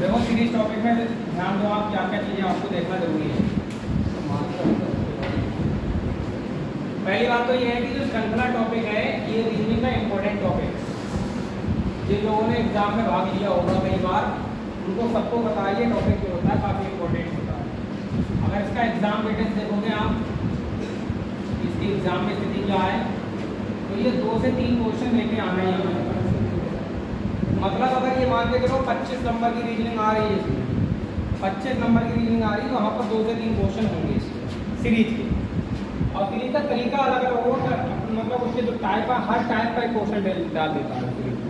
देखो series topic में ध्यान दो आप, क्या क्या चीज़ें आपको देखना जरूरी है। पहली बात तो ये है कि जो श्रृंखला टॉपिक है ये रीजनिंग का इम्पोर्टेंट टॉपिक है। जिन लोगों ने एग्जाम में भाग लिया होगा कई बार, उनको सबको पता है ये टॉपिक जो होता है काफ़ी इम्पोर्टेंट होता है। अगर इसका एग्जाम वेटेज देखोगे आप, इसकी एग्जाम में स्थिति क्या है, तो ये 2 से 3 क्वेश्चन लेके आना ही हमारे पास। मतलब अगर ये मान के चलो 25 नंबर की रीजनिंग आ रही है, इसमें 25 नंबर की रीजनिंग आ रही है, तो वहाँ पर 2 से 3 क्वेश्चन होंगे सीरीज के। और सीरीज का तरीका अलग अलग होगा, मतलब उसके जो टाइप है हर टाइप का एक क्वेश्चन डाल देता है सीरीज में।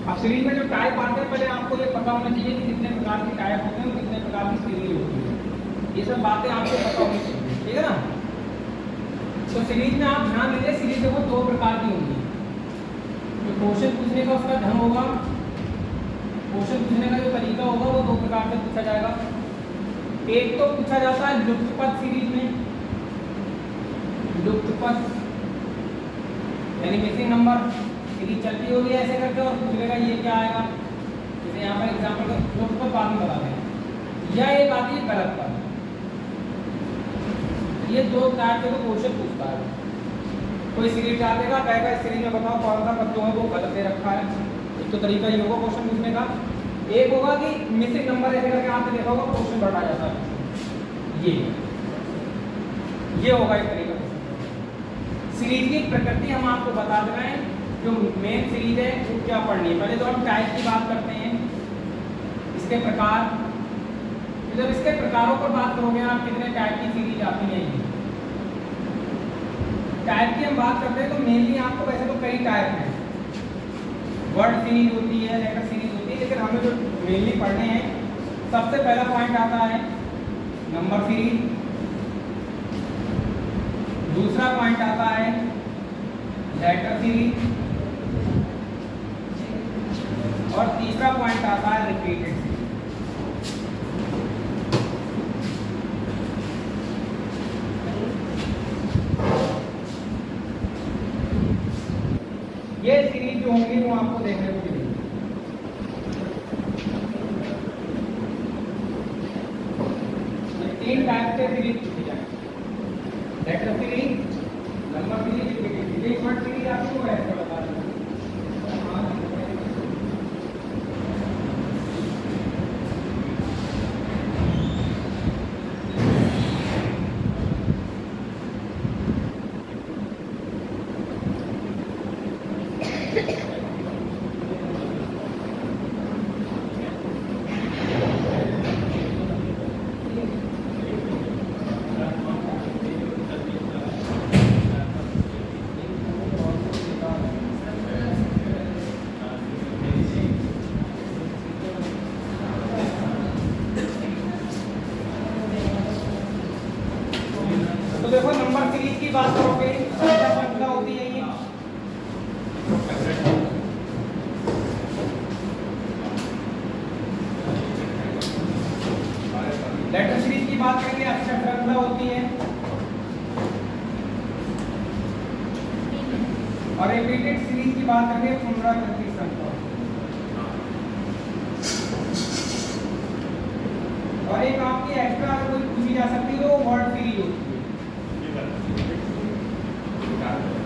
अब सीरीज में जो टाइप आते हैं पहले आपको ये पता होना चाहिए कि कितने प्रकार के टाइप होते हैं और कितने प्रकार की सीरीज होती है। ये सब बातें आपको पता होनी चाहिए, ठीक है ना। तो सीरीज में आप ध्यान दीजिए, सीरीज देखो 2 प्रकार की होंगी। जो क्वेश्चन पूछने का उसका ढंग होगा, क्वेश्चन पूछने का जो तरीका होगा वो 2 प्रकार से पूछा जाएगा। एक तो पूछा जाता है लुप्त पद सीरीज में, लुप्त पद यानी मिसिंग नंबर सीरीज चलती होगी ऐसे करके और पूछेगा ये क्या आएगा। जैसे यहाँ पर एग्जाम्पल का लुप्त पद बाद में बताते हैं, या एक आती है गलत पद। ये 2 टाइप के तो क्वेश्चन पूछता है। कोई सीरीज डाल देगा, कहेगा इस सीरीज में बताओ कौन सा पद जो है वो गलत दे रखा है। एक तो तरीका ये होगा क्वेश्चन पूछने का। एक होगा कि मिसिंग नंबर ऐसे करके आपने देखा होगा क्वेश्चन बढ़ा जाता है, ये होगा एक तरीका। सीरीज की प्रकृति हम आपको बता दे रहे हैं, जो मेन सीरीज है वो क्या पढ़नी है। पहले तो हम टाइप की बात करते हैं, इसके प्रकार। जब इसके प्रकारों पर बात करोगे आप, कितने टाइप की सीरीज आती है। टाइप की हम बात करते हैं तो मेनली आपको वैसे तो कई टाइप हैं। वर्ड सीरीज होती है, लेटर सीरीज होती है, लेकिन हमें जो मेनली पढ़ने हैं, सबसे पहला पॉइंट आता है नंबर सीरीज। दूसरा पॉइंट आता है लेटर सीरीज, और तीसरा पॉइंट आता है रिपीटेड सीरीज। ये सीरीज जो होंगी वो आपको देखने को मिलेगी। ये 3 टाइप से सीरीज पूछी जाएगी, letter series, number series, repeated series. एक वर्ड सीरीज आपको ऐसे बता दूं, देखो नंबर सीरीज की बात करोगे संख्या होती है ये। लेटर सीरीज की बात करेंगे अक्षर श्रृंखला होती है, और रिपीटेड सीरीज की बात करेंगे पुनरावृत्ति श्रृंखला। और एक आपकी एक्स्ट्रा कोई पूछी जा सकती है वो वर्ड सीरीज होती है।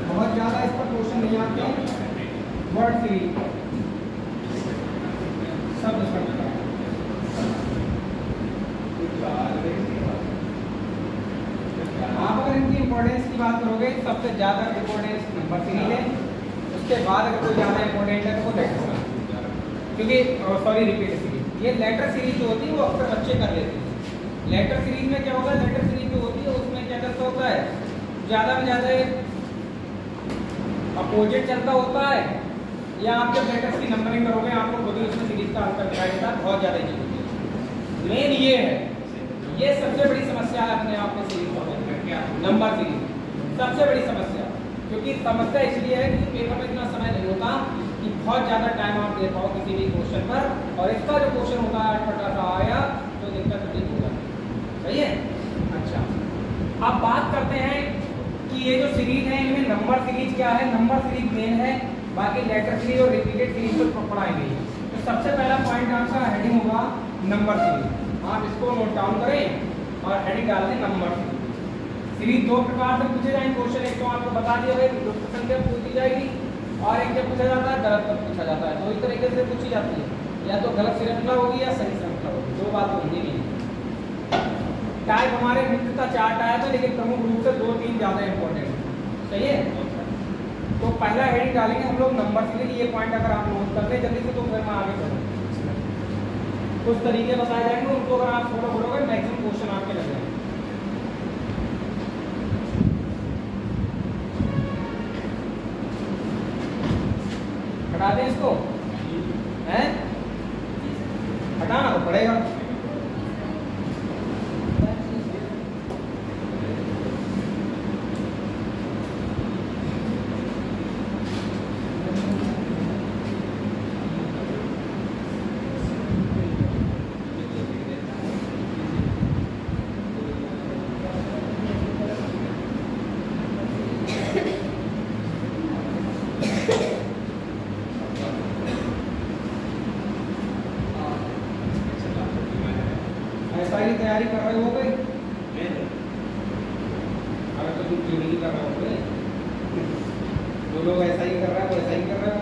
बहुत ज्यादा इस पर क्वेश्चन नहीं आते हैं। वर्ड सीरीज, शब्द श्रृंखला। आप अगर इनकी इंपॉर्टेंस की बात करोगे, सबसे ज्यादा इंपॉर्टेंस नंबर सीरीज है, उसके बाद अगर कोई ज्यादा इंपॉर्टेंट है तो वो लेटर सीरीज, क्योंकि सॉरी रिपीट सीरीज। ये लेटर सीरीज जो होती है वो अक्सर बच्चे कर लेते हैं। लेटर सीरीज में क्या होगा, लेटर सीरीज जो होती है उसमें क्या करता होता है, ज़्यादा में ज़्यादा अपोजिट चलता होता है, या आप जब लेटर्स की नंबरिंग करोगे आपको खुद ही उसमें सीरीज का आंसर दिखाई देता है। बहुत ज़्यादा चीज़ होती है। मेन ये है, ये सबसे बड़ी समस्या है अपने आप में सीरीज का, नंबर सीरीज सबसे बड़ी समस्या। क्योंकि समस्या इसलिए है कि पेपर में इतना समय नहीं होता कि बहुत ज़्यादा टाइम आप दे पाओ किसी भी क्वेश्चन पर, और इसका जो क्वेश्चन होता है अटपटा सा आया तो दिक्कत अधिक होगा। सही है। अच्छा, अब बात करते हैं कि ये जो सीरीज है इनमें नंबर सीरीज क्या है। नंबर सीरीज मेन है, बाकी लेटर सीरीज और रिपीटेड सीरीज को पढ़ाई गई। तो सबसे पहला पॉइंट आपका हेडिंग होगा नंबर सीरीज। आप इसको नोट डाउन करें और हेडिंग डाल दें नंबर सीरीज। दो प्रकार से पूछे जाएंगे क्वेश्चन, एक तो आपको बता दिया भाई लुप्त संख्या पूछी जाएगी और एक जब पूछा जाता है गलत पद पूछा जाता है। दो ही तरीके से पूछी जाती है, या तो गलत श्रृंखला होगी या सही श्रृंखला होगी, दो बात होंगी नहीं। टाइप हमारे मुख्यतः 4 टाइप है, लेकिन प्रमुख रूप से 2-3 ज़्यादा इंपॉर्टेंट। सही है, तो पहला हेडिंग डालेंगे हम लोग नंबर सीरीज। ये पॉइंट अगर आप नोट कर लें जल्दी से तो फिर मैं आगे बढ़ूँ। कुछ तरीके बताए जाएंगे, उनको अगर आप फॉलो करोगे मैक्सिमम क्वेश्चन आपके लग जाएंगे। हटा दें इसको, हैं? हटाना तो पड़ेगा। तैयारी कर रहे हो गई? अगर तो तुम क्यों नहीं कर रहे हो गए? जो लोग ऐसा ही कर रहे हैं वो ऐसा ही कर रहे हो।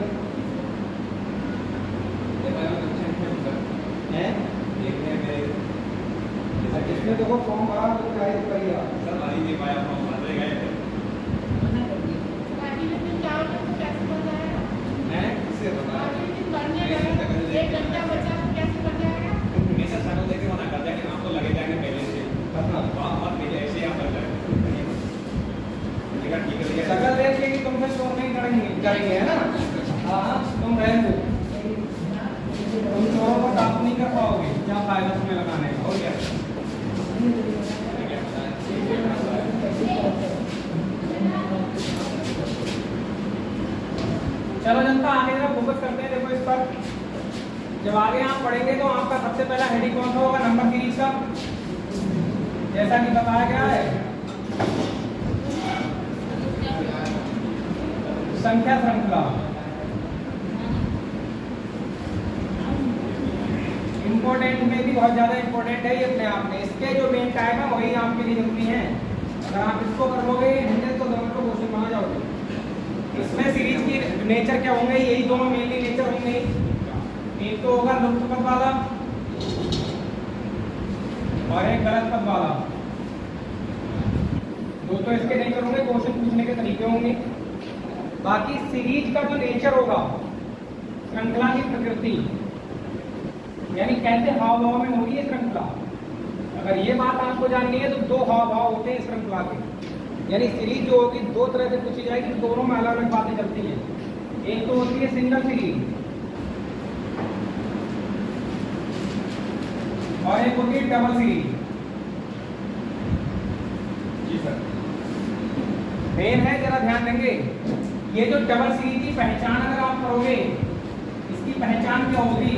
इसमें देखो फॉर्म भरा तो क्या करिएगा सर, भर ही नहीं पाया फॉर्म, भर गए थे। शकल देख के कि तुमसे शोर नहीं करेंगे है ना। हाँ तुम रहने दो, तुम शोरों को काबू नहीं कर पाओगे, क्या फायदा तुम्हें लगाने का। और क्या चलो जनता आगे जरा फोकस करते हैं। देखो इस पर जब आगे आप पढ़ेंगे तो आपका सबसे पहला हेडिंग कौन सा होगा? नंबर सीरीज का। जैसा कि बताया गया है संख्या श्रृंखला। इंपॉर्टेंट में भी बहुत ज्यादा इंपॉर्टेंट है ये अपने आप में। इसके जो मेन टाइप है वही आपके लिए जरूरी है। अगर आप इसको कर लोगे हैंडल तो दोनों को क्वेश्चन बना जाओगे। इसमें सीरीज की नेचर क्या होंगे? यही दोनों मेनली नेचर होंगे। एक तो होगा लुप्त पद वाला और एक गलत पद वाला। दो तो इसके नेचर होंगे, क्वेश्चन पूछने के तरीके होंगे। बाकी सीरीज का जो नेचर होगा, श्रृंखला की प्रकृति, यानी कैसे हाव भाव में होगी ये श्रृंखला। अगर ये बात आपको जाननी है तो दो हाव भाव होते हैं श्रृंखला के। यानी सीरीज जो होगी दो तरह से पूछी जाएगी, तो दोनों में अलग अलग बातें चलती है। एक तो होती है सिंगल सीरीज और एक होती है डबल सीरीज। जी सर, मेन है, जरा ध्यान देंगे। ये जो डबल सीरीज की पहचान अगर आप करोगे, इसकी पहचान क्या होगी?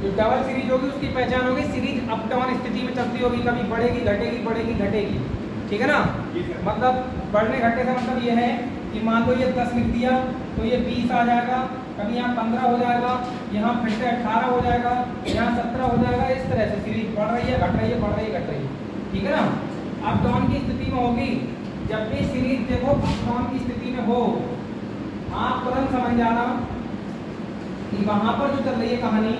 जो डबल सीरीज होगी उसकी पहचान होगी सीरीज अप डाउन स्थिति में चलती होगी, कभी बढ़ेगी घटेगी बढ़ेगी घटेगी। ठीक है ना? मतलब बढ़ने घटने का मतलब ये है कि मान लो ये 10 लिख दिया तो ये 20 आ जाएगा, कभी यहाँ 15 हो जाएगा, यहाँ फिर से 18 हो जाएगा, यहाँ 17 हो जाएगा। इस तरह से सीरीज बढ़ रही है, घट रही है, बढ़ रही है, घट रही है। ठीक है ना? अप डाउन की स्थिति में होगी। जब भी सीरीज देखो अप डाउन की स्थिति में हो, आप तुरंत समझ जाना कि वहां पर जो चल रही है कहानी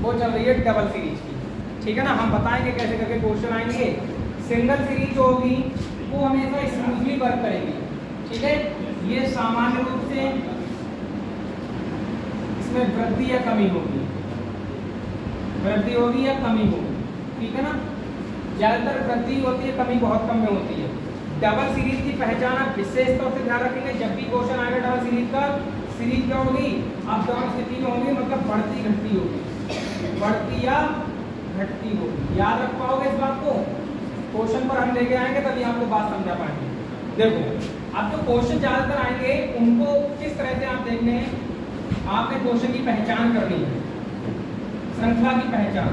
वो चल रही है डबल सीरीज की। ठीक है ना? हम बताएंगे कैसे करके क्वेश्चन आएंगे। सिंगल सीरीज जो होगी वो हमेशा स्मूथली वर्क करेगी। ठीक है? ये सामान्य रूप से इसमें वृद्धि या कमी होगी, वृद्धि होगी या कमी होगी। ठीक है ना? ज्यादातर वृद्धि होती है, कमी बहुत कम में होती है। डबल सीरीज की पहचान आप विशेष तौर से ध्यान रखेंगे। जब भी क्वेश्चन आएगा डबल सीरीज का, सीरीज क्या होगी? अप डाउन स्थिति में होगी, मतलब बढ़ती घटती होगी, बढ़ती या घटती होगी। याद रख पाओगे इस बात को? क्वेश्चन पर हम लेके आएंगे तभी आपको बात समझा पाएंगे। देखो अब जो क्वेश्चन ज्यादातर आएंगे उनको किस तरह से आप देखने हैं, आपने क्वेश्चन की पहचान करनी है, श्रृंखला की पहचान।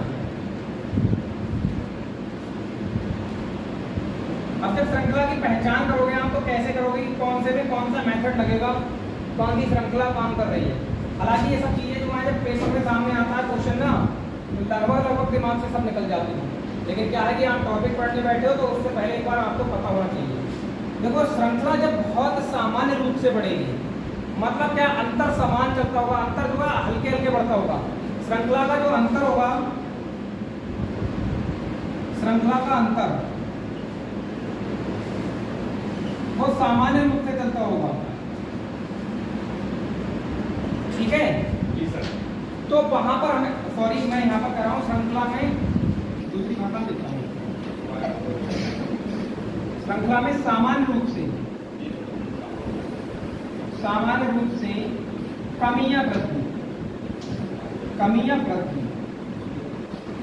अब जब श्रृंखला की पहचान करोगे आप तो कैसे करोगे कि कौन से में कौन सा मेथड लगेगा, कौन सी श्रृंखला काम कर रही है। हालांकि ये सब चीजें जो है जब पेपर के सामने आता है क्वेश्चन ना, तो लगभग दिमाग से सब निकल जाते हैं। लेकिन क्या है कि आप टॉपिक पढ़ने बैठे हो तो उससे पहले एक बार आपको पता होना चाहिए। देखो श्रृंखला जब बहुत सामान्य रूप से बढ़ेगी, मतलब क्या अंतर समान चलता होगा, अंतर जो है हल्के हल्के बढ़ता होगा। श्रृंखला का जो अंतर होगा, श्रृंखला का अंतर वो सामान्य रूप से चलता होगा, ठीक है जी सर। तो वहां पर हमें, सॉरी मैं यहाँ पर कर रहा हूँ, श्रृंखला में दूसरी भाषा देता हूँ, श्रृंखला में सामान्य रूप से कमी या वृद्धि,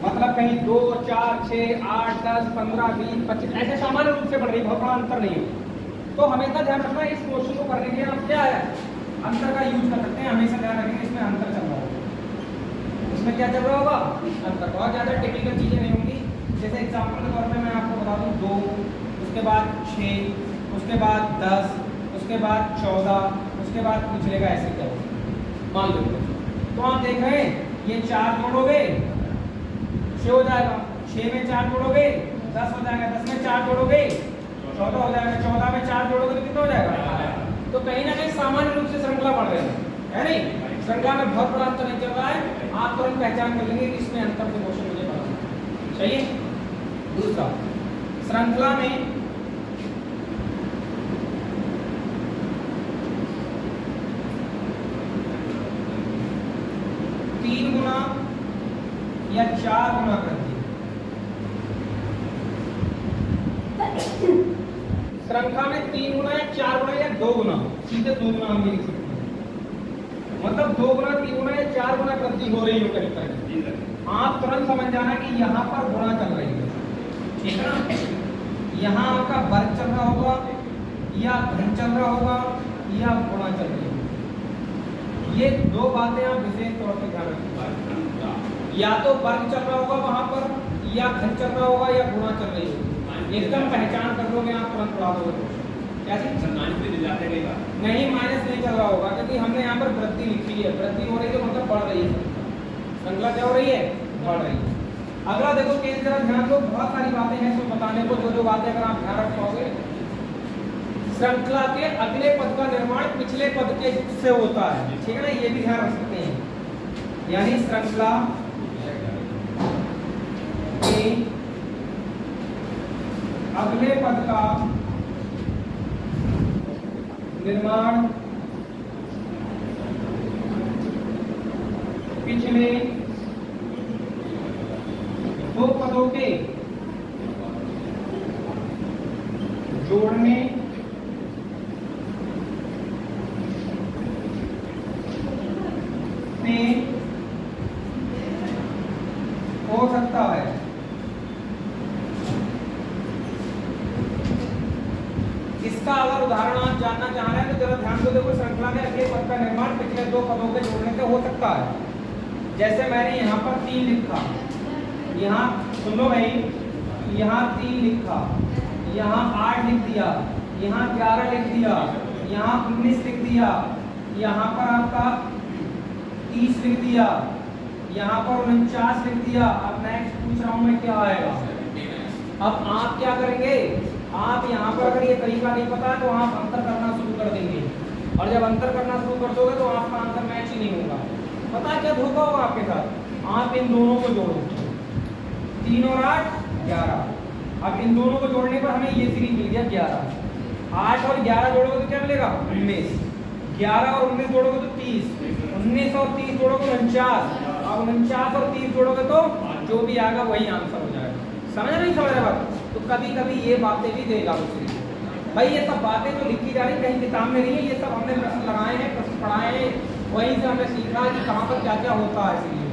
मतलब कहीं 2, 4, 6, 8, 10, 15, 20, 25 ऐसे सामान्य रूप से बढ़ रही, बहुत बड़ा अंतर नहीं है। तो हमेशा ध्यान रखना इस क्वेश्चन को करने के लिए आप क्या है अंतर का यूज कर सकते हैं। हमेशा ध्यान रखेंगे इसमें अंतर चल रहा होगा, इसमें क्या चल रहा होगा अंतर। बहुत ज़्यादा टेक्निकल चीज़ें नहीं होंगी। जैसे एग्जाम्पल के तौर पे मैं आपको बता दूँ 2, उसके बाद 6, उसके बाद 10, उसके बाद 14, उसके बाद पूछ लेगा ऐसे क्या होगा। मान लो तो आप देख रहे हैं ये 4 जोड़ोगे 6 हो जाएगा, 6 में 4 जोड़ोगे 10 हो जाएगा, 10 में 4 जोड़ोगे 14 हो जाएगा, 14 में 4 जोड़ोगे तो कितना हो जाएगा। तो कहीं ना कहीं सामान्य रूप से श्रृंखला बढ़ रही है नहीं, श्रृंखला में बहुत बड़ा अंतर नहीं चल रहा है। आप तुरंत पहचान कर लेंगे कि इसमें अंतर से क्वेश्चन मुझे पता चाहिए। दूसरा, श्रृंखला में तीन गुना या 4 गुना वृद्धि, श्रृंखला में 3 गुना या 4 गुना या 2 गुना, सीधे 2 गुना हम लिख सकते हैं। मतलब 2 गुना 3 गुना या 4 गुना वृद्धि हो रही हो करीब करीब। आप तुरंत समझ जाना कि यहाँ पर गुणा चल रही है, ठीक है ना। यहाँ आपका वर्ग चल रहा होगा या घन चल रहा होगा या गुणा चल रही होगी। ये 2 बातें आप विशेष तौर पर ध्यान रखिए, या तो वर्ग चल रहा होगा वहां पर या घन चल रहा होगा या गुणा चल रही होगी। एकदम पहचान कर लोगे आप, तुरंत उड़ा दोगे। क्या चीज नहीं, माइनस नहीं चल रहा होगा क्योंकि हमने यहाँ पर वृद्धि लिखी है। वृद्धि हो रही है मतलब बढ़ रही है, श्रृंखला क्या हो रही है, बढ़ रही है। अगला देखो केस जरा ध्यान दो, बहुत सारी बातें हैं इसमें बताने को, जो बातें अगर आप ध्यान रख पाओगे। श्रृंखला के अगले पद का निर्माण पिछले पद के से होता है, ठीक है ना, ये भी ध्यान रख सकते हैं। यानी श्रृंखला के अगले पद का निर्माण पिछले 2 पदों के जोड़ने से हो सकता है। इसका अगर उदाहरण आप जानना चाह रहे हैं तो जरा ध्यान दो। देखो श्रृंखला में अगले पद का निर्माण पिछले 2 पदों के जोड़ने से हो सकता है। जैसे मैंने यहाँ पर 3 लिखा, यहाँ सुन लो भाई, यहाँ 3 लिखा, यहाँ 8 लिख दिया, यहाँ 11 लिख दिया, यहाँ 19 लिख दिया, यहाँ पर आपका 30 लिख दिया, यहाँ पर 49 लिख दिया। अब नेक्स्ट पूछ रहा हूँ मैं क्या आएगा। अब आप क्या करेंगे, आप यहाँ पर अगर ये तरीका नहीं पता तो आप अंतर करना शुरू कर देंगे, और जब अंतर करना शुरू कर दोगे तो आपका आंसर मैच ही नहीं होगा। पता क्या धोखा होगा आपके साथ, आप इन दोनों को जोड़ो, 3 और 8 11। अब इन दोनों को जोड़ने पर हमें ये सीरीज मिल गया 11। 8 और 11 जोड़ोगे तो क्या मिलेगा 19, 11 और 19 जोड़ोगे तो 30, 19 और 30 जोड़ोगे तो 49, अब 49 और 30 जोड़ोगे तो जो भी आएगा वही आंसर हो जाएगा। समझ नहीं समझ रहे बात। तो कभी कभी ये बातें भी देगा भाई, ये सब बातें जो लिखी जा रही कहीं किताब में नहीं है, ये सब हमने प्रश्न लगाए हैं, प्रश्न पढ़ाए हैं, वहीं से हमने सीखा कि कहाँ पर क्या क्या होता है। इसलिए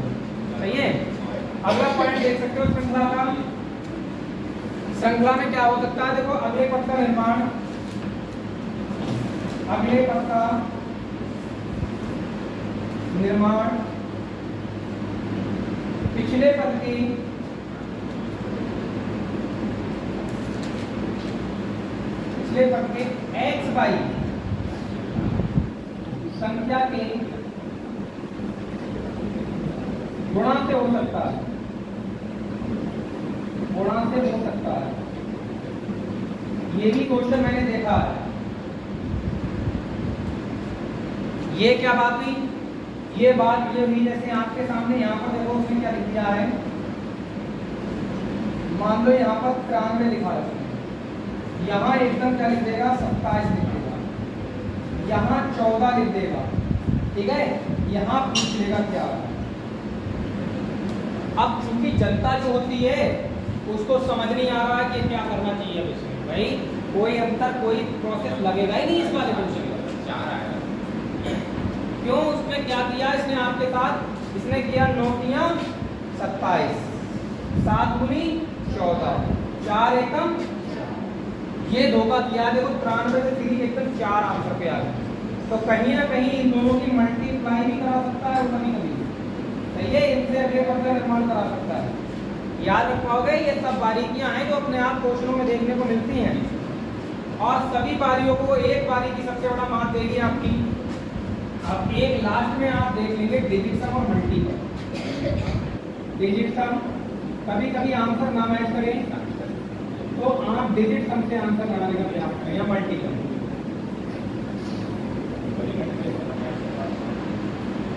सही है। अगला पॉइंट देख सकते हो श्रृंखला का, श्रृंखला में क्या हो सकता है। देखो अगले पद का निर्माण, अगले पद का निर्माण पिछले पद की पद के x y संख्या के गुणा से हो सकता है। ध्यान से हो सकता है, ये भी क्वेश्चन मैंने देखा है। ये क्या बात हुई, ये बात ये हुई जैसे आपके सामने यहाँ पर देखो उसमें क्या लिख दिया है, मान लो यहाँ पर 93 लिखा है, यहाँ एकदम क्या लिख देगा 27 लिख देगा, यहाँ 14 लिख देगा, ठीक है, यहाँ पूछ लेगा क्या। अब चूंकि जनता जो होती है उसको समझ नहीं आ रहा है कि क्या करना चाहिए। अब इसमें भाई कोई अंतर कोई प्रोसेस लगेगा ही नहीं इस वाले क्वेश्चन में, चाह रहा है क्यों, उसमें क्या किया इसने आपके साथ, इसने किया 9 तिया 27, 7 दूनी 14, 4 एकम, ये धोखा किया। देखो 93 से 3 एकदम 4 आंसर पे आ गए, तो कहीं ना कहीं इन दोनों की मल्टीप्लाई भी करा सकता है कभी कभी, सही है, इनसे अगले पद का निर्माण करा सकता है। याद रख पाओगे ये सब बारीकियां हैं जो अपने आप क्वेश्चनों में देखने को मिलती हैं, और सभी बारियों को एक बारी की सबसे बड़ा मात देगी आपकी। अब एक लास्ट में आप देख लेंगे डिजिट सम और मल्टीपल। डिजिट सम कभी कभी आंसर ना मैच करें तो आप डिजिट सम से आंसर लगाने का प्रयास करें या मल्टीपल।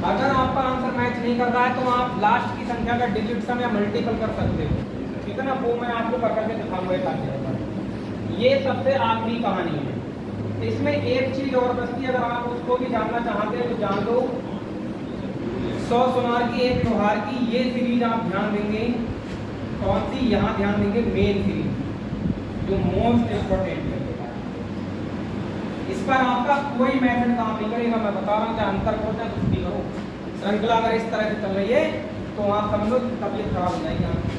अगर आपका आंसर मैच नहीं कर रहा है तो आप लास्ट की संख्या का डिजिट सम या मल्टीपल कर सकते हो, ठीक है ना, वो मैं आपको करके दिखाऊंगा। ये सबसे आखिरी कहानी है। इसमें एक चीज और बचती है, अगर आप उसको भी जानना चाहते हैं तो जान दो, 100 सुनार की 1 लोहार की, ये सीरीज आप ध्यान देंगे कौन सी, यहाँ ध्यान देंगे मेन सीरीज जो मोस्ट इम्पोर्टेंट है। इस पर आपका कोई मेथड काम नहीं करेगा, मैं बता रहा हूँ, चाहे अंतर करो चाहे कुछ भी करो, श्रृंखला अगर इस तरह से चल रही है तो आप समझो तबीयत खराब हो जाएगी आपकी।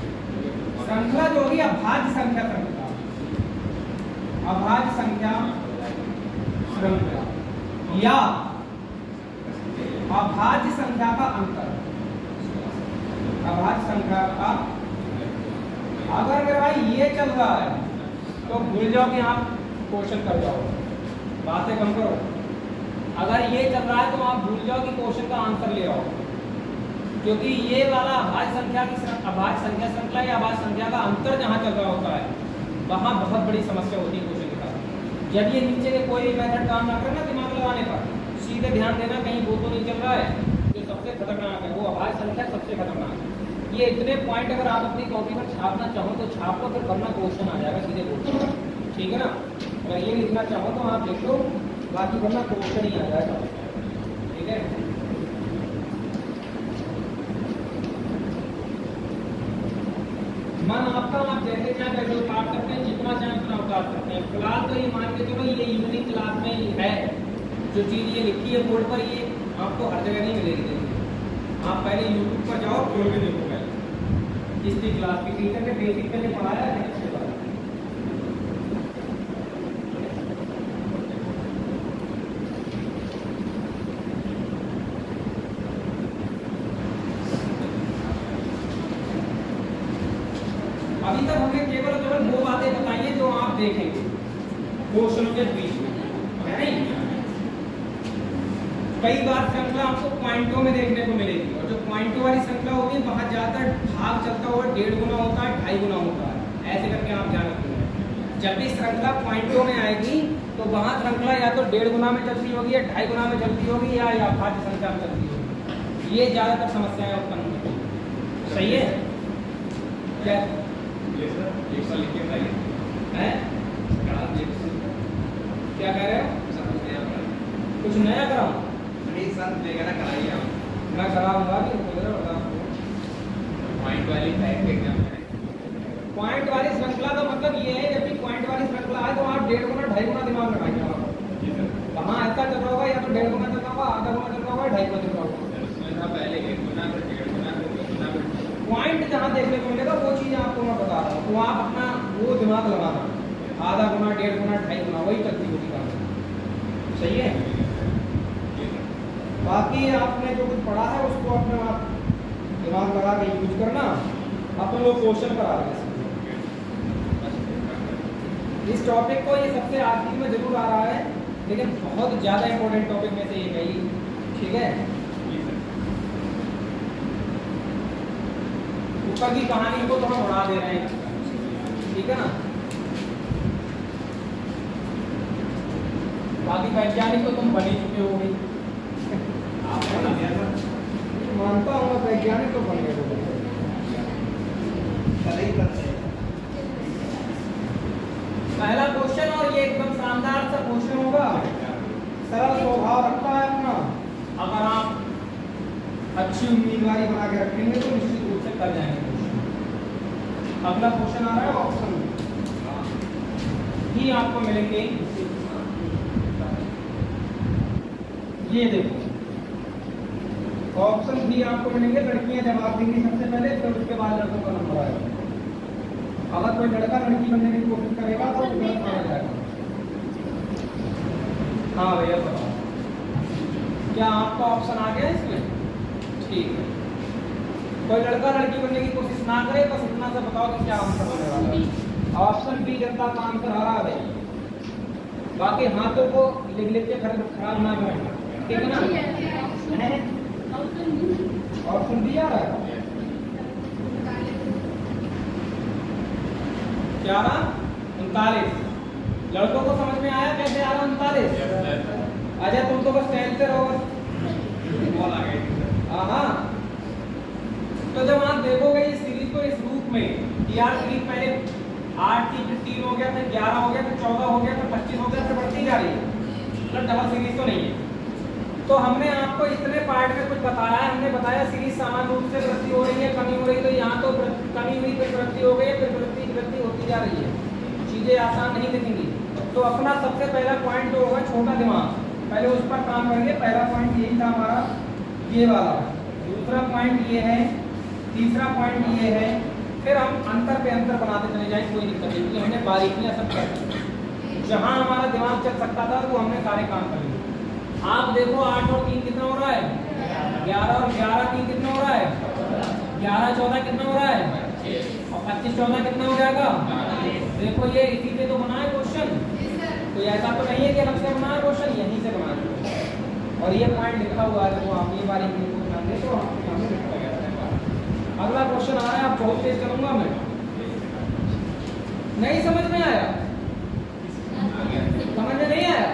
श्रृंखला जो होगी अभाज्य संख्या श्रृंखला, अभाज्य संख्या श्रृंखला या अभाज्य संख्या का अंतर, अभाज्य संख्या का, अगर मेरा भाई ये चल रहा है तो भूल जाओ कि आप क्वेश्चन कर जाओ, बातें कम करो। अगर ये चल रहा है तो आप भूल जाओ कि क्वेश्चन का आंसर ले आओ, क्योंकि ये वाला अभाज्य संख्या की अभाज्य संख्या श्रृंखला या अभाज्य संख्या का अंतर जहाँ चल रहा होता है वहाँ बहुत बड़ी समस्या होती है क्वेश्चन के साथ। जब ये नीचे के कोई भी मेथड काम ना करे ना दिमाग लगाने पर, सीधे ध्यान देना कहीं वो तो नहीं चल रहा है, जो सबसे खतरनाक है वो अभाज्य संख्या सबसे खतरनाक है। ये इतने पॉइंट अगर आप अपनी कॉपी पर छापना चाहो तो छाप लो, फिर वरना क्वेश्चन आ जाएगा सीधे बोर्ड, ठीक है ना। अगर ये लिखना चाहो तो आप लिख लो, बाकी वरना क्वेश्चन ही आ जाएगा, ठीक है। मन आपका, आप जैसे चाहे वैसे उतार सकते हैं, जितना चाहे उतना उतार सकते हैं। फिलहाल तो ये मान के चलो ये इवनिंग क्लास में है, जो चीज़ ये लिखी है बोर्ड पर ये आपको हर जगह नहीं मिलेगी। देखिए आप पहले यूट्यूब पर जाओ, खोल के देखो पहले इसकी क्लास की टीचर ने बेसिक पहले पढ़ाया है, उसके बाद अभी तक हमने केवल केवल वो बातें बताई हैं जो आप देखेंगे क्वेश्चनों के बीच में, है नहीं। कई बार श्रृंखला आपको पॉइंटों में देखने को मिलेगी, और जो पॉइंटों वाली श्रृंखला होती है वहां ज्यादातर भाग चलता हुआ 1.5 गुना होता है, 2.5 गुना होता है, ऐसे करके आप ध्यान रखिए। जब भी श्रृंखला पॉइंटों में आएगी तो वहां श्रृंखला या तो 1.5 गुना में चलती होगी या 2.5 गुना में चलती होगी या अभाज्य संख्या में चलती होगी। ये ज्यादातर समस्याएं उत्पन्न होती है, सही है क्या? एक साल लिख के बताइए, क्या कह रहे हो? कुछ नया कराऊं? मैं कराऊंगा कि पॉइंट वाली टाइप के एग्जाम है। पॉइंट वाली श्रृंखला का मतलब ये है, जब भी पॉइंट वाली श्रृंखला है तो आप 1.5 गुना 2.5 गुना दिमाग लगाइए। वहाँ ऐसा चल रहा होगा या तो 1.5 गुना चल रहा होगा, आधा गुना चल रहा होगा, 2.5 गुना चल रहा होगा। पहले 1 गुना, फिर 1.5 गुना, फिर 2 गुना, पॉइंट जहाँ देखने को मिलेगा वो चीज़ आपको मैं बता रहा हूँ, तो आप अपना वो दिमाग लगाना, आधा गुना, 1.5 गुना, 2.5 गुना, वही चलती होगी बात, सही है। बाकी आपने जो कुछ पढ़ा है उसको अपने आप दिमाग लगा के यूज करना, अपन लोग क्वेश्चन करा रहे हैं इस टॉपिक को। ये सबसे आखिरी में जरूर आ रहा है, लेकिन बहुत ज़्यादा इंपॉर्टेंट टॉपिक में से एक है ये, ठीक है। ऊपर की कहानी को तो हम उड़ा दे रहे हैं, ठीक है ना। बाकी वैज्ञानिक तो तुम बन ही चुके हो भाई, मानता हूँ वैज्ञानिक तो बन गए हो। पहला क्वेश्चन, और ये एकदम शानदार सा क्वेश्चन होगा, सरल स्वभाव रखता है अपना। अगर आप अच्छी उम्मीदवारी बना के रखेंगे तो निश्चित रूप से कर जाएंगे क्वेश्चन। अगला क्वेश्चन आ रहा है ऑप्शन ही आपको मिलेंगे, ये देखो ऑप्शन भी आपको मिलेंगे। लड़कियां जवाब देंगी सबसे पहले, फिर उसके बाद लड़कों का नंबर आएगा। अगर कोई लड़का लड़की बनने की कोशिश करेगा तो गलत माना जाएगा। हाँ भैया बताओ, क्या आपका ऑप्शन आ गया इसमें? ठीक है, कोई लड़का लड़की बनने की कोशिश ना करे, बस इतना सा बताओ कि क्या आंसर होने वाला है। ऑप्शन बी जनता का आंसर आ रहा है। बाकी हाथों को लिख लिख के खराब ना करें, ठीक है ना। ऑप्शन बी आ रहा है। 39 लड़कों को समझ में आया कैसे आ रहा 39? अजय तुम तो बस टहलते रहो हाँ। तो जब आप देखोगे इस सीरीज को इस रूप में कि यार सीरीज पहले 8 थी, फिर 3 हो गया, फिर 11 हो गया, फिर 14 हो गया, फिर 25 हो गया, फिर बढ़ती जा रही है, मतलब डबल सीरीज तो नहीं है। तो हमने आपको इतने पार्ट में कुछ बताया है। हमने बताया सीरीज सामान्य रूप से वृद्धि हो रही है, कमी हो रही है, तो यहाँ तो कमी हुई, फिर वृद्धि हो गई, फिर वृद्धि होती जा रही है। चीजें आसान नहीं दिखेंगी। तो अपना सबसे पहला पॉइंट जो होगा छोटा दिमाग, पहले उस पर काम करेंगे। पहला पॉइंट यही था हमारा, ये वाला। दूसरा पॉइंट ये है, तीसरा पॉइंट ये है। फिर हम अंतर पे अंतर बनाते चले जाए, कोई दिक्कत नहीं, क्योंकि हमने बारीकियां सब कर, जहाँ हमारा दिमाग चल सकता था वो हमने सारे काम कर लिए। आप देखो 8 और 3 कितना हो रहा है? 11 और 11 3 कितना हो रहा है? 11 14 कितना हो रहा है? और 25 14 कितना हो जाएगा? देखो ये इसी से तो बना है क्वेश्चन, तो ऐसा तो नहीं है कि अलग से बना है क्वेश्चन, यहीं से बना है। और ये पॉइंट लिखा हुआ है, तो आप ये बारीकी को ध्यान दें तो आपके सामने लिखा गया है। अगला क्वेश्चन आ रहा है, आप बहुत तेज करूंगा मैं, नहीं समझ में आया? समझ में नहीं आया?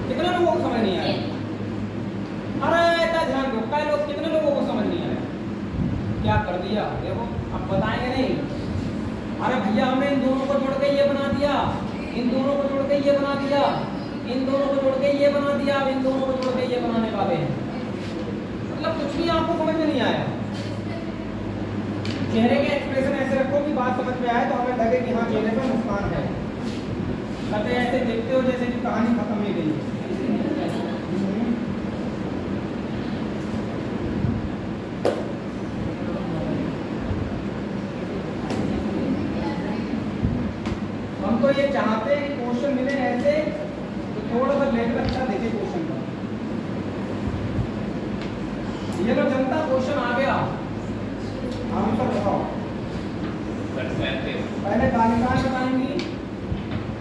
कितने लोगों को समझ नहीं आया? अरे इतना ध्यान दो, कई लोग, कितने लोगों को समझ नहीं आया? क्या कर दिया देखो, अब बताएंगे नहीं। अरे भैया हमने इन दोनों को जोड़ के ये बना दिया, इन दोनों को जोड़ के ये बना दिया, इन दोनों को जोड़ के ये बना दिया, इन दोनों को जोड़ के ये बनाने वाले हैं। मतलब कुछ भी आपको समझ में नहीं आया। चेहरे के एक्सप्रेशन ऐसे रखो कि बात समझ में आए, तो हमें लगे कि हाँ चेहरे पर मुस्कान है। कहते ऐसे देखते हो जैसे कि कहानी खत्म ही गई है। हम तो ये चाहते हैं कि क्वेश्चन मिले ऐसे, तो थोड़ा सा लेवल अच्छा देखे क्वेश्चन का। ये लो जनता, क्वेश्चन आ गया, आंसर बताओ। पहले बालिकाएं बताएंगी,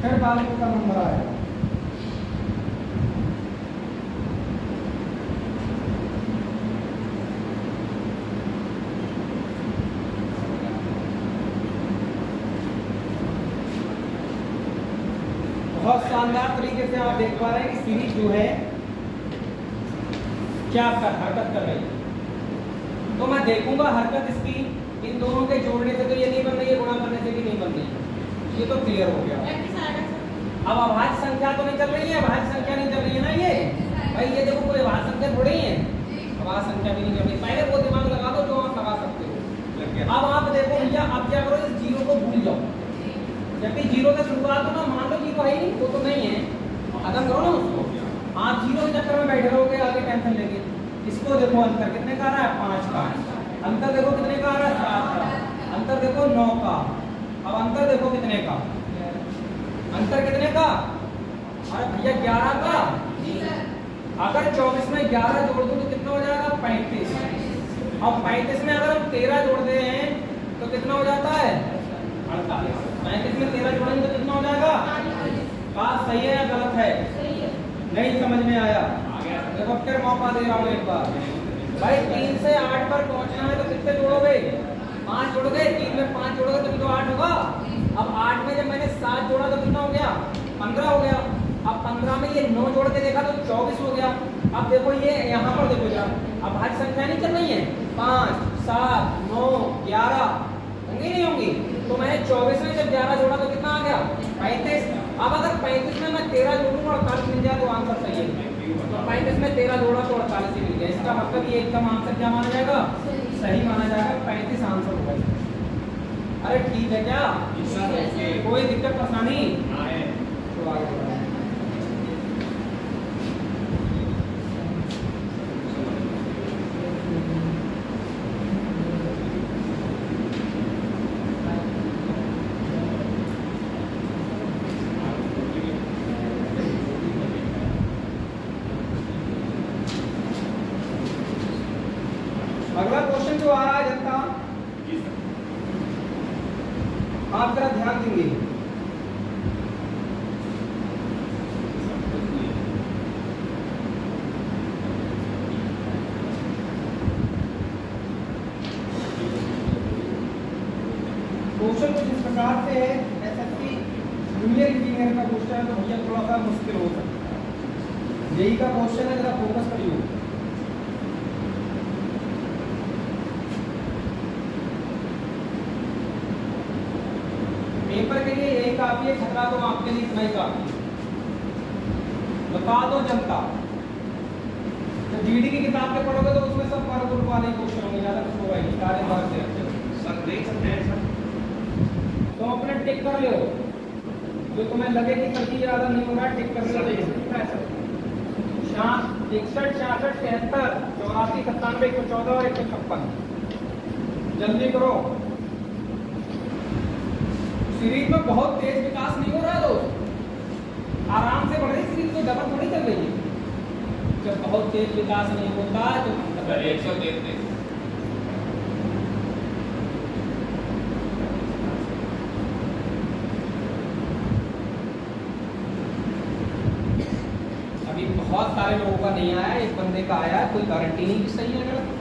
फिर बालकों का नंबर आएगा। बहुत शानदार तरीके से आप देख पा रहे हैं कि सीरीज जो है क्या हरकत कर रही है। तो मैं देखूंगा हरकत इसकी इन दोनों के जोड़ने से तो ये नहीं बन रही है, गुणा करने से भी नहीं बन रही है, ये तो क्लियर हो गया। अब अभाज्य संख्या तो नहीं चल रही है, अभाज्य संख्या नहीं चल रही है ना ये भाई। ये देखो कोई अभाज्य संख्या थोड़ी है, अभाज्य संख्या भी नहीं चल रही। पहले वो दिमाग लगा दो जो आप लगा सकते हो। अब आप देखो भैया, अब क्या करो, इस जीरो को भूल जाओ। जब भी जीरो से शुरुआत हो ना, मान लो जीरो है ही नहीं, वो तो नहीं है, खत्म करो ना उसको। आप जीरो के चक्कर में बैठे रहोगे, आगे टेंशन लेंगे। इसको देखो अंतर कितने का आ रहा है? 5 का। अंतर देखो कितने का आ रहा है? 7 का। अंतर देखो 9 का। अब अंतर देखो कितने का? अंतर कितने का? अरे भैया 11 का। अगर 24 में 11 जोड़ दूं तो कितना हो जाएगा? 35। अब 35 में अगर हम 13 जोड़ दे हैं तो कितना हो जाता है? 48। 35 में 13 जोड़ेंगे तो कितना हो जाएगा? बात सही है या गलत है? नहीं समझ में आया? देखो फिर मौका दे रहा हूँ एक बार भाई। 3 से 8 पर पहुंचना है तो कितने जोड़ोगे? 5 जोड़ोगे, 3 में 5 जोड़ोगे तभी तो 8 होगा। अब 8 में जब मैंने 7 जोड़ा तो कितना हो गया? 15 हो गया। अब 15 में ये 9 जोड़ के देखा तो 24 हो गया। अब देखो ये यहाँ पर देखो जरा, अब भाज्य संख्या नहीं चल रही है, 5, 7, 9, 11 होंगी नहीं होंगी? तो मैंने 24 में जब 11 जोड़ा तो कितना आ गया? 35। अब अगर 35 में मैं 13 जोड़ूंगा और 48 मिल जाए तो आंसर सही है। तो 35 में 13 जोड़ा तो 48 ही मिल गया। इसका मतलब ये एकदम आंसर क्या माना जाएगा? सही माना जाएगा। 35 आंसर होगा। अरे ठीक है क्या? कोई दिक्कत परेशानी? तो आगे बढ़ो। अगला क्वेश्चन जो आ रहा है जनता, आप जरा ध्यान देंगे। क्वेश्चन कुछ इस प्रकार से है, एसएससी जूनियर इंजीनियर का क्वेश्चन है तो भैया थोड़ा सा मुश्किल हो सकता है। यही का क्वेश्चन है, जरा फोकस करिए। पेपर के लिए यही काफी है, खतरा तो आपके लिए इतना ही काफी है। बता दो जनता, तो जीडी की किताब पे पढ़ोगे तो उसमें सब पर वाले क्वेश्चन होंगे, ज्यादा कुछ होगा ही सारे बार से सर देख सकते हैं सर, तो अपने टिक कर लो जो तुम्हें लगे कि करती ज्यादा नहीं हो रहा, टिक कर लो। 61, 66, 73, 84, 97, 114 और 156 जल्दी करो। सीरीज में बहुत तेज विकास नहीं हो रहा है दोस्त, आराम से बढ़ रही सीरीज, तो डबल थोड़ी चल रही है। जब बहुत तेज विकास नहीं होता तो 133 अभी बहुत सारे लोगों का नहीं आया, एक बंदे का आया है, कोई गारंटी नहीं कि सही है गलत।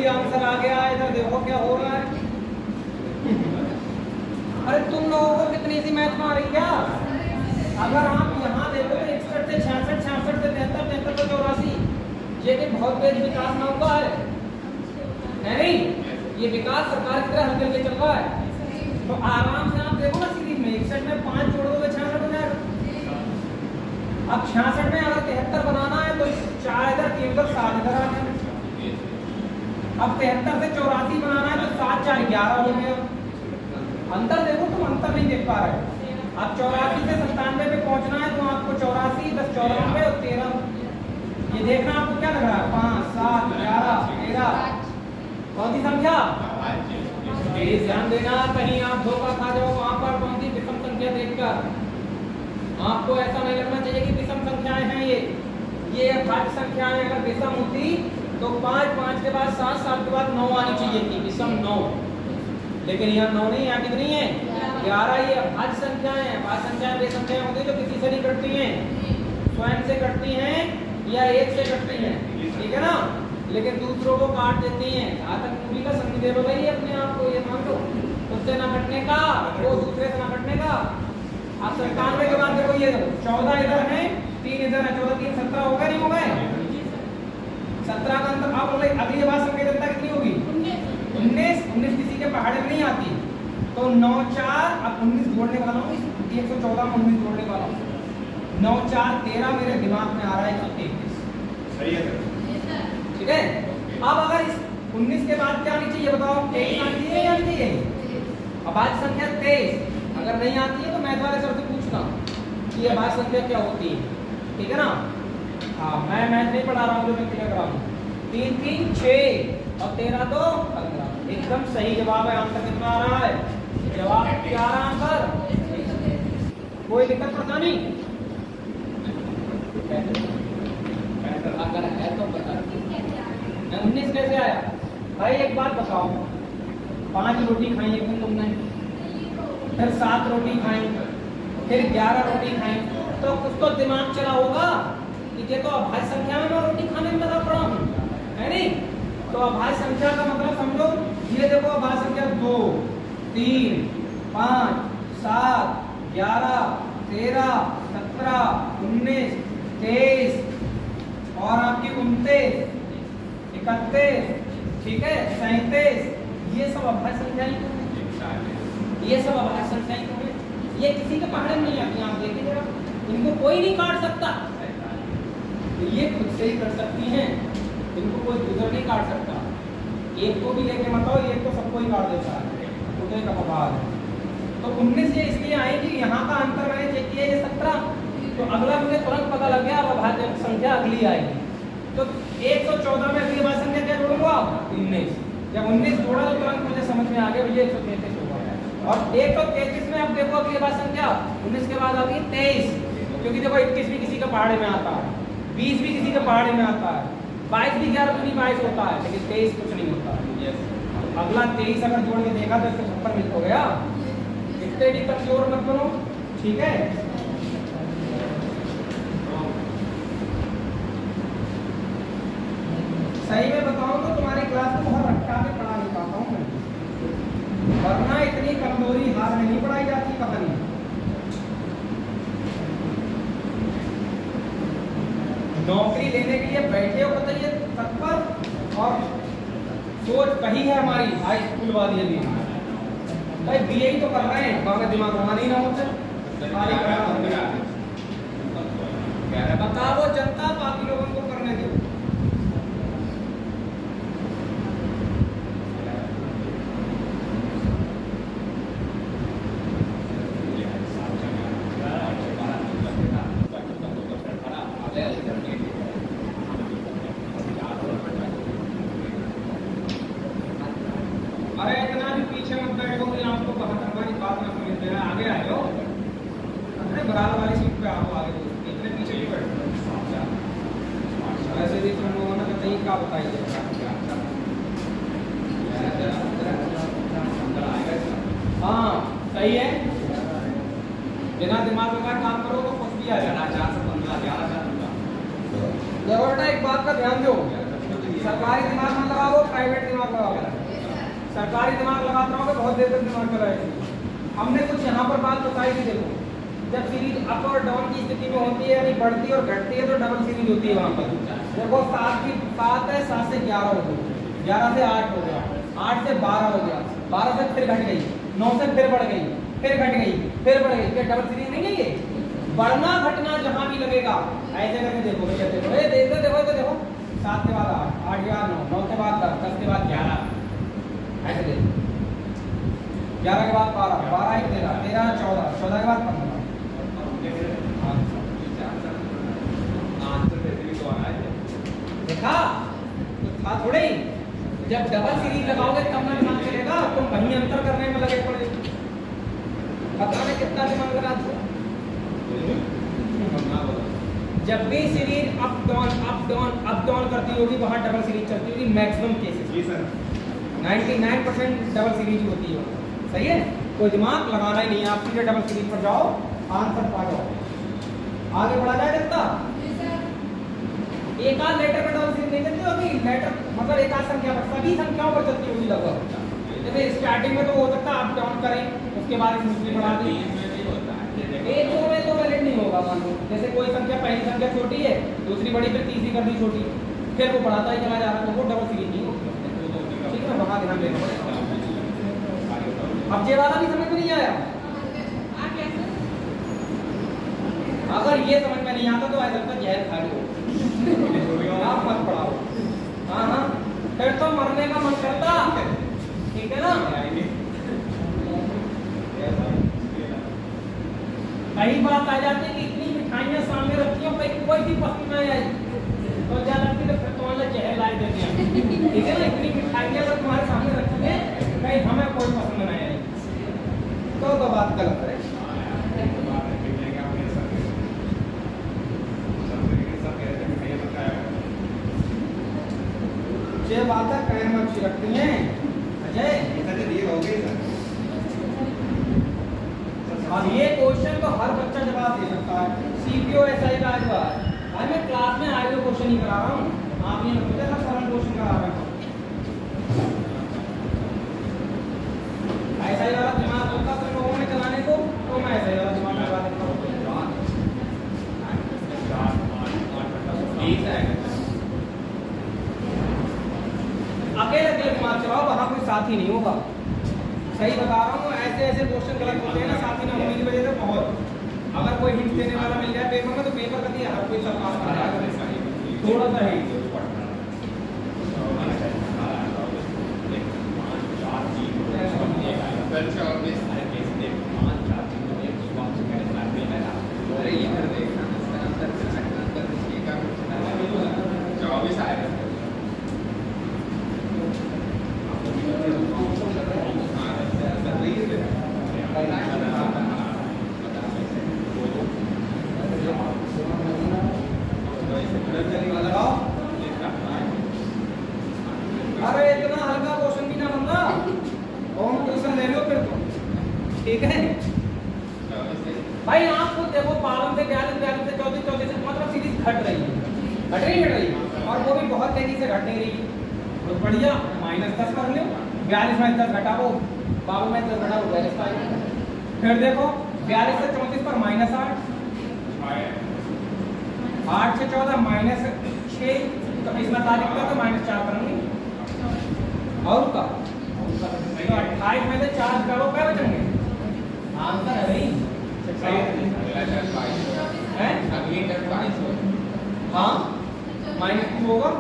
आंसर आ गया, इधर देखो क्या हो रहा है। अरे तुम लोगों को कितनी सी मैथ में आ रही क्या? अगर आप यहाँ देखो तो 61 से 66, 66 से 73, 73 से 84, ये कि बहुत तेज विकास ना हुआ है नहीं? ये विकास सरकार की तरह हल करके चल रहा है। तो आराम से आप देखो ना सीरीज में 61 में 5 जोड़ दो तो 66 हो जाएगा। अब 66 में अगर 73 बनाना है तो 4 इधर 3 उधर 7 इधर आ जाए। अब 73 से 84 बनाना है तो 7, 4, 11 हो गया। अंतर देखो, तुम अंतर नहीं देख पा रहे। अब 84 से 97 पे पहुंचना है तो आपको 84 + 94 और 13, ये देखना आपको क्या लग रहा है? 5, 7, 11, 13, कौन सी संख्या? ध्यान देना, कहीं आप धोखा खा जाओ वहां पर कौन सी विषम संख्या देखकर। आपको ऐसा नहीं लगना चाहिए कि विषम संख्याएं हैं ये भाज्य संख्याएं अगर विषम होती तो 5, 5 के बाद 7, 7 के बाद 9 आनी चाहिए थी, विषम 9। लेकिन यहाँ 9 नहीं, यहाँ कितनी है? 11 ही भाज्य संख्याएं हैं। भाज्य संख्याएं वे संख्याएं होती है जो किसी से नहीं कटती हैं, स्वयं से कटती हैं या एक से कटती हैं, ठीक है ना? लेकिन दूसरों को काट देती हैं। आतंक पूरी का संधि दे लो भाई अपने आप को, ये मान लो, उससे ना कटने का, वो दूसरे से ना कटने का। आप 97 के बाद देखो, ये 14 इधर है, 3 इधर है, 14, 3, 17 हो गए, नहीं हो गए? 17 का अंतर। आप बोले अगली बार संख्या कितनी होगी? 19। 19 किसी के पहाड़े में नहीं आती, तो 9, 4, अब 19 जोड़ने वाला हूँ, 114 में 19 जोड़ने वाला हूँ। 9, 4, 13 मेरे दिमाग में आ रहा है 133। सही है सर, ठीक है। अब अगर इस 19 के बाद क्या आनी चाहिए बताओ? 23 आनी चाहिए या नहीं चाहिए? अब भाज्य संख्या 23 अगर नहीं आती है तो मैथ वाले सर से पूछना कि ये भाज्य संख्या क्या होती है, ठीक है ना? हाँ, मैं मैथ नहीं पढ़ा रहा हूँ, जो मैं क्लियर करा रहा हूँ। 3 3 6 और 13 2 15। एकदम सही जवाब है। आंसर कितना आ रहा है? जवाब क्या आ रहा है आंसर? कोई दिक्कत परेशानी अगर है तो बता। 19 कैसे आया भाई? एक बात बताओ, 5 रोटी खाई एक दिन तुमने, फिर 7 रोटी खाई, फिर 11 रोटी खाई, तो कुछ तो दिमाग चला होगा कि देखो अभाज्य संख्या में मैं रोटी खाने में लगा पड़ा हूँ, है नहीं? तो अभाज्य संख्या का मतलब समझो, ये देखो अभाज्य संख्या 2 3 5 7 11 13 17 19 23 और आपकी 29 31, ठीक है, 37, ये सब अभाज्य संख्याएं, ये सब अभाज्य संख्याएं क्यों है? ये किसी के पहाड़ में नहीं आती, आप देखिए जरा, इनको कोई नहीं काट सकता, तो ये खुद से ही कर सकती हैं, इनको कोई गुजर नहीं काट सकता। एक को भी लेके मत आओ, एक तो सबको ही काट देता है, उदय का बवाल है। तो 19 ये इसलिए आएगी, यहाँ का अंतर मैंने चेक किया, ये 17, तो अगला मुझे तुरंत पता लग गया, अब अभाज्य संख्या अगली आएगी। तो 114 में अगली अभाज्य संख्या क्या जोड़ूंगा? 19। जब 19 जोड़ा तो तुरंत मुझे समझ में आ गया भैया 133 होगा। और 133 में अब देखो अगली अभाज्य संख्या 19 के बाद आ गई 23, क्योंकि देखो 21 भी किसी के पहाड़े में आता है, 20 भी किसी के पहाड़े में आता है, 22 भी 11 दूनी 22 होता है, लेकिन 23 कुछ नहीं होता है। अगला 23 अगर जोड़ के देखा तो 156 मिल हो गया। इतने भी कमजोर मत बनो, ठीक है? सही में बताऊं तो तुम्हारी क्लास को बहुत रट्टा के पढ़ा नहीं पाता हूं मैं, वरना इतनी कमजोरी हार में नहीं पढ़ाई जाती कहानी। नौकरी लेने के लिए बैठे हो बताइए तत्पर, और सोच वही है हमारी हाई स्कूल वाली अभी भाई बीए ही तो कर रहे हैं, बाकी दिमाग घुमानी ना होते। बताओ जनता, बाकी लोगों को करने दो। अरे इतना भी पीछे मत बैठो कि आपको हमारी बात ना समझ में आए, आगे आ जाओ, अरे बराबर वाली सीट पे आओ, आगे इतने पीछे ही बैठो। वैसे भी तुम लोगों ने कहीं क्या बताइए, हाँ सही है, बिना दिमाग लगा काम करो तो कुछ भी आ जाना। 4 से 15 11 बेटा एक बात का ध्यान दो, सरकारी दिमाग मत लगाओ, प्राइवेट दिमाग लगाओ। सरकारी दिमाग लगाते रहोगे बहुत देर तक दिमाग चलाएगी। हमने कुछ यहाँ पर बात बताई थी, देखो जब सीरीज अप और डाउन की स्थिति में होती है, यानी बढ़ती और घटती है, तो डबल सीरीज होती है वहाँ पर। देखो 7 है, 7 से 11 हो गई, 11 से 8 हो गया, 8 से 12 हो गया, 12 से फिर घट गई, 9 से फिर बढ़ गई, फिर घट गई, फिर बढ़ गई। क्या डबल सीरीज नहीं है ये? बढ़ना घटना जहाँ भी लगेगा ऐसे करके देखो भैया, देखो ये देखो देखो तो देखो 7 के बाद 8, 8 के बाद 9, 9 के बाद 10, 10 के बाद 11, ऐसे देखो 11 के बाद 12, 12 1 13, 13 14, 14 के बाद 15। देखा तो था थोड़े ही, जब डबल सीरीज लगाओगे तब ना दिमाग चलेगा, तुम वहीं अंतर करने में लगे पड़े, पता नहीं कितना दिमाग लगा दो। जब भी सीरीज अप डाउन करती होगी वहां डबल सीरीज चलती होगी, मैक्सिमम केसेस 99% डबल सीरीज होती है। सही है, कोई दिमाग लगाना ही नहीं है, आप सीधे डबल सीरीज पर जाओ, आंसर पा जाओ, आगे बढ़ा जाए। कितना एक आध लेटर पर डबल सीरीज नहीं चलती होगी, लेटर मतलब एक आध संख्या पर, सभी संख्याओं पर चलती होगी लगभग। जैसे स्टार्टिंग में तो हो सकता है अप डाउन करें, उसके बाद इसमें बढ़ा दें, एक दो में तो वैलिड नहीं होगा। मान लो जैसे कोई संख्या, पहली संख्या छोटी है, दूसरी बड़ी, फिर तीसरी कर दी छोटी, फिर वो बढ़ाता ही चला जा रहा है, तो वो डबल सीरीज नहीं होगी। ठीक है, वहाँ ध्यान देना पड़ेगा। अब ये वाला भी समझ में नहीं आया, अगर ये समझ में नहीं आता तो ऐसा लगता है जहर खा लो, आप मत पढ़ाओ। हाँ हाँ, फिर तो मरने का मन करता, ठीक है ना? कई बात आ जाती है कि इतनी मिठाइयाँ सामने रखी हो, कोई भी पसंद नहीं आई तो क्या लगती है, फिर तो जहर ला देते हैं। ये बात है पैर में अच्छी रखती हैं अजय। अब ये क्वेश्चन तो हर बच्चा जवाब दे सकता है। सीपीओ एसआई का आज बार भाई मैं क्लास में आज वो क्वेश्चन ही करा रहा हूँ, आप ये मतलब सब सरल क्वेश्चन करा रहे हो। एसआई वाला दिमाग होता तुम लोगों ने चलाने को, तो मैं एसआई वाला दिमाग लगा देता हूँ। अकेले अकेले दिमाग चलाओ, वहाँ कोई साथी नहीं होगा। सही बता रहा हूँ, ऐसे ऐसे क्वेश्चन गलत होते हैं ना साथी ना होने की वजह से बहुत। अगर कोई हिंट देने वाला मिल जाए पेपर में तो पेपर का दिया हर कोई सब पास कर जाएगा। थोड़ा सा हिंट अरे इतना हल्का क्वेश्चन भी ना बनना, होम ट्यूशन ले लो फिर तो ठीक है भाई। आप खुद देखो 52 से 42, 42 से 34, 34 से मतलब सीरीज घट रही है, और वो भी बहुत तेजी से घट नहीं रही। बहुत बढ़िया, -10 कर लो, 42 में 10 घटाओ, 52 में 10 घटाओ 42 आएगा। फिर देखो 42 से 34 पर -8, 8 से 14 -6, तो इसमें तारीख का तो -4 करेंगे और का तो 28 में से 4 करो क्या बचेंगे? आंसर है भाई हाँ -2 होगा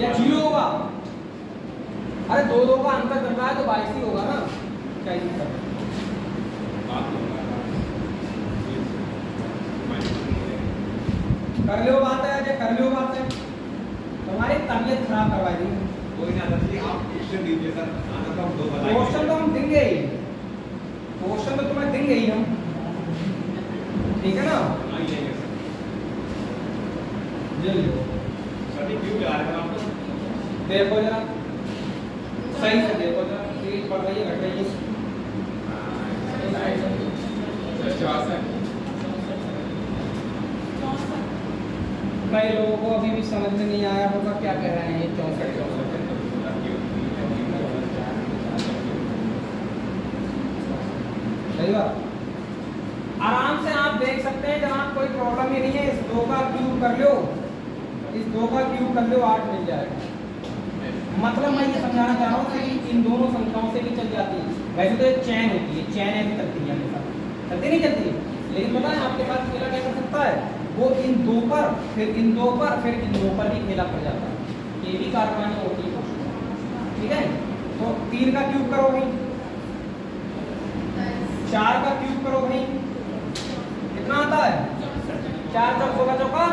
या 0 होगा। अरे 2 का अंतर कर रहा है तो 22 ही होगा ना, क्या कर लो बात है अजय, कर लो बात है। तुम्हारी तबीयत खराब करवा दी। कोई ना दीजिए, आप क्वेश्चन दीजिए सर, आना तो हम 2 बताएंगे। क्वेश्चन तो हम देंगे ही, क्वेश्चन तो तुम्हें देंगे ही हम, ठीक है ना? आइएगा सर। जल्दी सर क्यों जा रहे हैं आप? देखो जरा सही से देखो जरा, तेज बढ़ रही है घट रही है। कई लोगों को अभी भी समझ में नहीं आया होगा क्या कह रहे हैं ये 64। सही बात, आराम से आप देख सकते हैं जनाब, कोई प्रॉब्लम ही नहीं है। इस 2 का क्यूब कर लो, इस 2 का क्यूब कर लो, 8 मिल जाएगा। मतलब मैं ये समझाना चाह रहा हूँ कि इन दोनों संख्याओं से भी चल जाती है। वैसे तो एक चैन होती है, चैन ऐसी चलती है हमेशा, चलती नहीं चलती, लेकिन पता है आपके पास खेला क्या कर सकता है, वो इन 2 पर फिर इन 2 पर फिर इन 2 पर भी खेला पड़ जाता है। ये भी कारवानी होती है, ठीक है। तो 3 का क्यूब करो भाई, 4 का क्यूब करो भाई, कितना आता है? 4 चौक 16 चौका।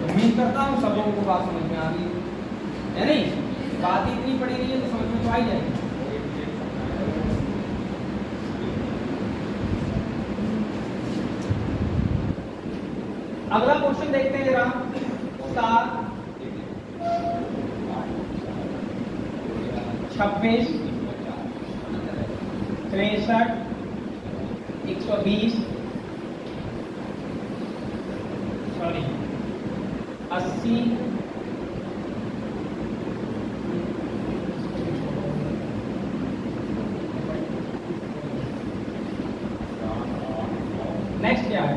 उम्मीद करता हूँ सब लोगों को बात समझ में आ गई है नहीं? बात इतनी पड़ी रही है तो समझ में तो आ ही जाएगी। अगला क्वेश्चन देखते हैं जरा। 7, 26, 63, 120, सॉरी 80, नेक्स्ट क्या है?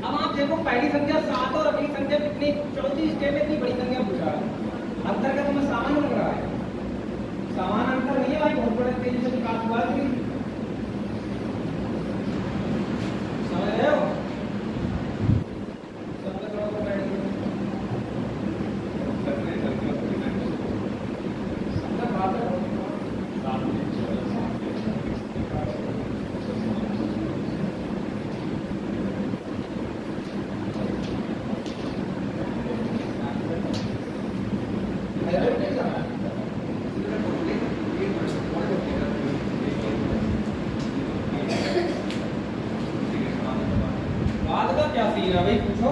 अब आप देखो पहली संख्या 7 और अगली संख्या कितनी, चौथी स्टेप में इतनी बड़ी संख्या पूछा है। अंतर का तुम्हें सामान्य लग रहा है? समान अंतर नहीं है भाई, बहुत बड़े तेजी से विकास हुआ है। समझ रहे हो? बाद का क्या सीन है भाई, पूछो।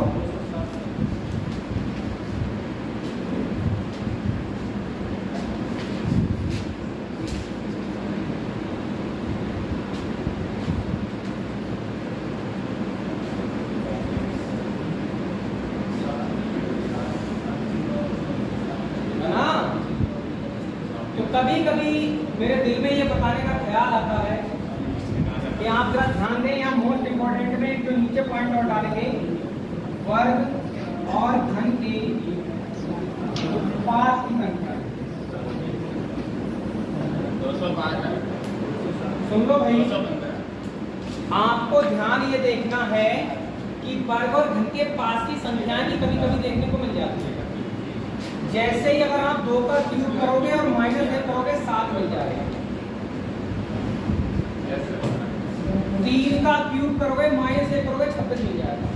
दिल में ये बताने का ख्याल आता है कि आप जरा ध्यान दें, यहाँ मोस्ट इंपॉर्टेंट में जो नीचे पॉइंट और डालेंगे, वर्ग और घन के पास की संख्या 205 है। सुन लो भाई, आपको ध्यान ये देखना है कि वर्ग और घन के पास की संख्याएं भी कभी कभी देखने को मिल जाती है। जैसे ही अगर आप 2 का क्यूब करोगे और -1 करोगे 7 मिल जाएगा। 3 का क्यूब करोगे -1 करोगे 26 मिल जाएगा।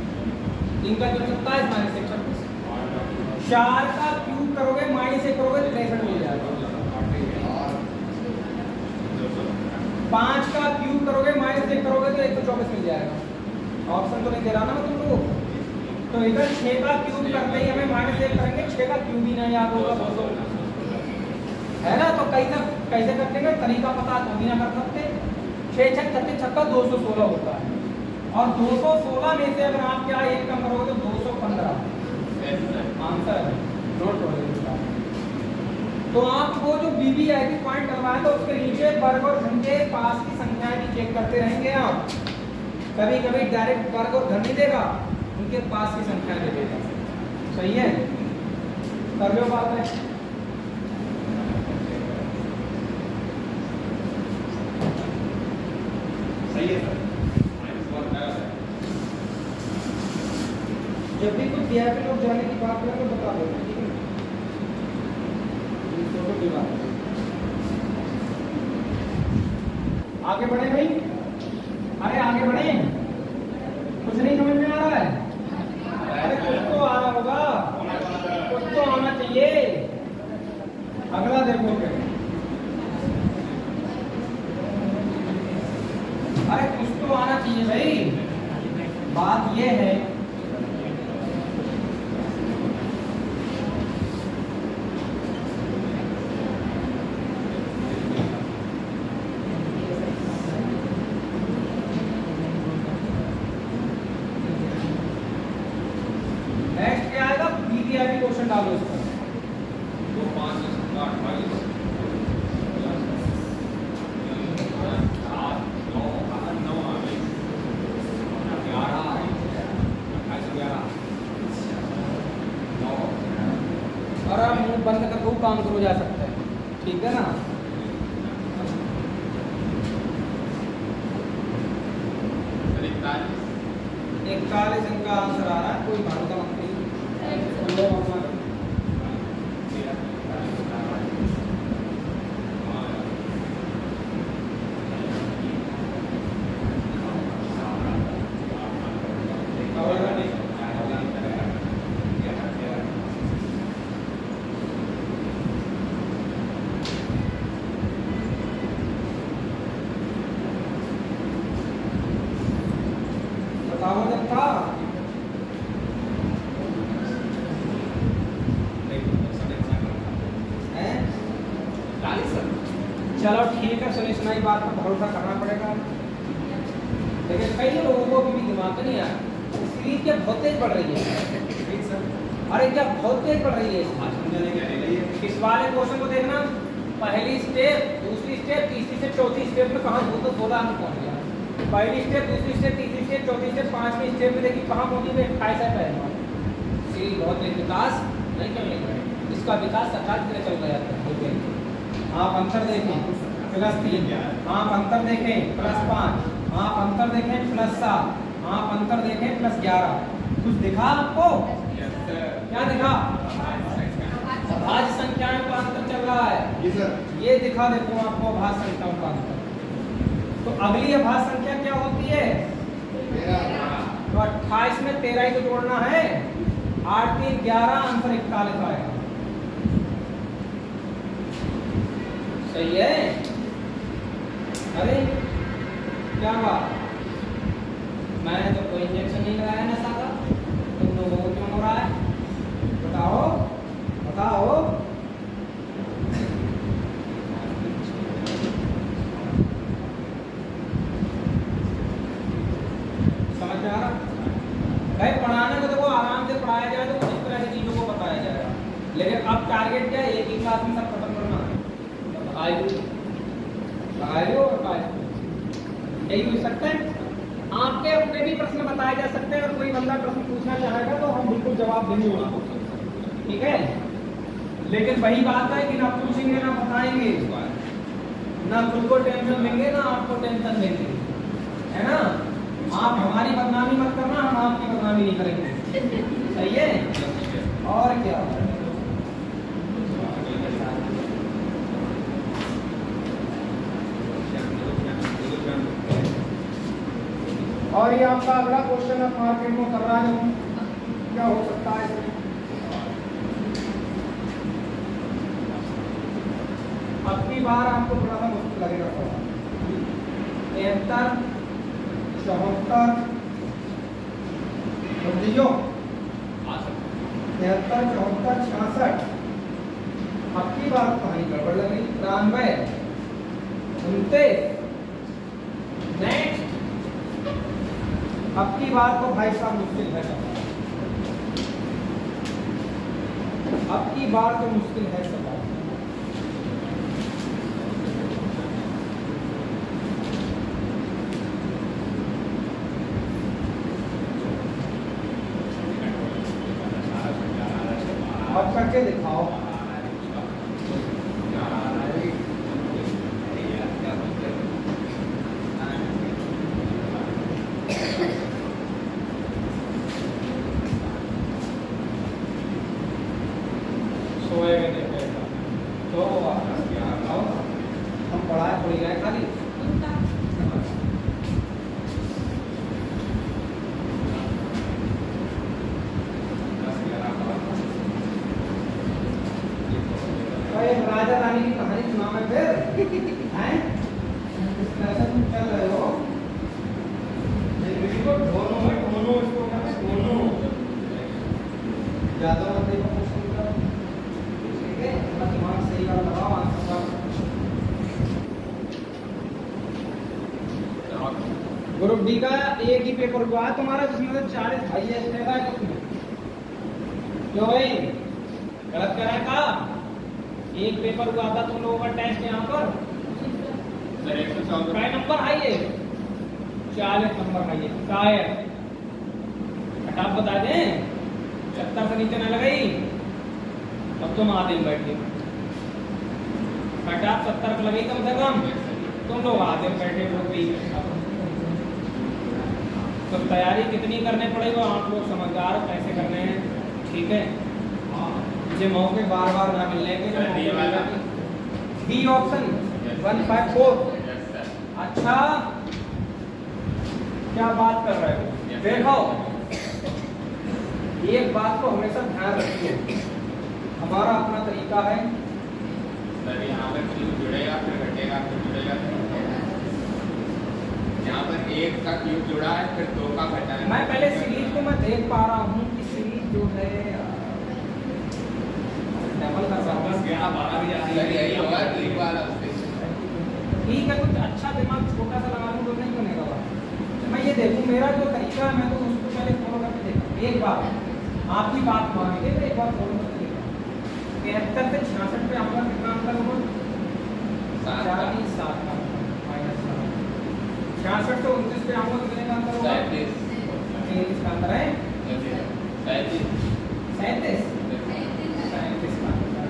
3 का क्यूब 27 -1 26। 4 का क्यूब करोगे -1 करोगे 63 मिल जाएगा। 5 का क्यूब करोगे -1 करोगे तो 124 मिल जाएगा। ऑप्शन तो नहीं दे रहा ना मैं तुमको। तो इधर 6 का क्यूब करते ही हमें -1 करेंगे, 6 का क्यूब ही ना याद होगा है ना। तो कैसे करते हैं, तरीका पता तो भी ना कर सकते। 6 6 36 छक्का 216 होता है, और 216 में से अगर आप क्या एक कम करोगे तो 215 आंसर नोट करोगे। तो आप वो जो BBIB पॉइंट करवाए तो उसके नीचे वर्ग और घन के पास की संख्याएं भी चेक करते रहेंगे आप। कभी कभी डायरेक्ट वर्ग और घन नहीं देगा, उनके पास की संख्या दे देगा। सही है, कर लो बात है। सही है सर। जब भी कुछ दिया पे लोग जाने की बात करें तो बता देना, ठीक है। की बात आगे बढ़े भाई, अरे आगे बढ़े। कुछ नहीं समझ में आ रहा है? अरे कुछ तो आ रहा होगा, कुछ तो आना चाहिए। अगला देखो फिर, अरे कुछ तो आना चाहिए भाई। बात ये है क्वेश्चन डालो इस पर। 2 5 10 8 22 और आप मुंह बंद करके काम करो जा सकता है, ठीक है ना। इकतालीस इनका आंसर आ रहा है, कोई भाग का मत नहीं। बताओ जब था चलो ठीक है, सुनिए सुनाई बात पर भरोसा करना पड़ेगा। लेकिन कई लोगों को भी दिमाग नहीं आया, सीरीज क्या बहुत तेज बढ़ रही है। अरे क्या बहुत तेज बढ़ रही है। इस वाले क्वेश्चन को देखना, पहली स्टेप, दूसरी स्टेप, तीसरी से चौथी स्टेप में कहाँ हो तो 16 में पहुँच गया। पहली स्टेप, दूसरी स्टेप, तीसरी स्टेप, चौथी स्टेप, 5वीं स्टेप में देखिए कहाँ पहुँची है 28 है पहले। सीरीज बहुत तेज विकास नहीं करने का, इसका विकास सरकार की तरह चल रहा है। आप अंतर देखें +3, आप अंतर देखें +5, आप अंतर देखें +7, आप अंतर देखें +11। कुछ दिखा आपको? क्या दिखा? अभाज्य संख्याओं का अंतर चल रहा है। जी सर। ये दिखा देता हूँ आपको अभाज्य संख्याओं का अंतर। तो अगली अभाज्य संख्या क्या होती है? 13। तो 28 में 13 ही तो जोड़ना है। 8 3 11, आंसर 41 आएगा। सही है। अरे क्या बात, मैंने तो कोई इंजेक्शन नहीं लगाया नशा का, तुम लोगों को क्यों हो रहा है? बताओ बताओ। समझ में आ रहा भाई? पढ़ाने को देखो आराम से पढ़ाया जाए तो इस तरह की चीजों को बताया जाएगा। लेकिन अब टारगेट क्या है? एक ही क्लास में सब खत्म करना है। लगाए और यही हो सकता है। आपके अपने भी प्रश्न बताए जा सकते हैं। अगर कोई बंदा प्रश्न पूछना चाहेगा तो हम बिल्कुल जवाब देंगे उसको, ठीक है। लेकिन वही बात है कि ना पूछेंगे ना बताएंगे, ना खुद को टेंशन देंगे ना आपको टेंशन देंगे, है ना। आप हमारी बदनामी मत करना, हम आपकी बदनामी नहीं करेंगे, सही है। और क्या, और ये आपका अगला क्वेश्चन आप मार्केट में कर रहा है, क्या हो सकता है इसमें। अब की बार आपको थोड़ा सा मुश्किल लगेगा, 73, 74, 73, 74, 66। अब की बार कहानी गड़बड़ लग रही। 93, 29। नेक्स्ट, अब की बार तो भाई साहब मुश्किल है, अब की बार तो मुश्किल है सवाल। अब करके दिखाओ। तो हम पढ़ाए थोड़ी गए खाली। राजा रानी की कहानी सुना मैं फिर हैं, इस तरह से तुम चल रहे हो। इसको दोनों में दोनों इसको कहते हैं दोनों, ज्यादा मत देखो क्वेश्चन का, ठीक है। अपना दिमाग सही कर लगाओ आंसर का। ग्रुप डी का एक ही पेपर हुआ है तुम्हारा, जिसमें से 40 भाई है, इसमें का क्यों भाई गलत करा है का। एक पेपर हुआ था तुम लोगों का टेस्ट यहाँ पर सर 114 का नंबर आई है, 40 नंबर आई है शायद। आप बता दें 70 से नीचे ना लगाई तब तुम आधे में बैठे। आप 70 पर लगी कम से कम, तुम लोग आधे में बैठे हो गई। तो तैयारी कितनी करने पड़ेगी आप लोग समझदार हो कैसे करने हैं, ठीक है। मुझे मौके बार बार ना मिलने के। B option 154। अच्छा क्या बात कर रहे हो, देखो एक बात को हमेशा ध्यान रखिए, हमारा अपना तरीका है। सर यहाँ पर क्यूब जुड़ेगा फिर घटेगा फिर जुड़ेगा फिर घटेगा। यहाँ पर एक का क्यूब जुड़ा है फिर 2 का घटा है। मैं पहले सीरीज को मैं देख पा रहा हूँ कि सीरीज जो है डबल का सर्कस 11 12 भी जाती है, यही होगा एक बार ठीक है। कुछ अच्छा दिमाग छोटा सा लगा लूँ तो नहीं बनेगा बात। मैं ये देखूँ मेरा जो तरीका है मैं तो उसको पहले फॉलो करके देखा। एक बार आपकी बात मानेंगे तो एक बार फॉलो करके देखा। 73 से 66 पे आपका कितना अंतर होगा, 7 का माइनस 66 से 29 पे आपका कितने का अंतर होगा, 33 का अंतर है, 37 का अंतर।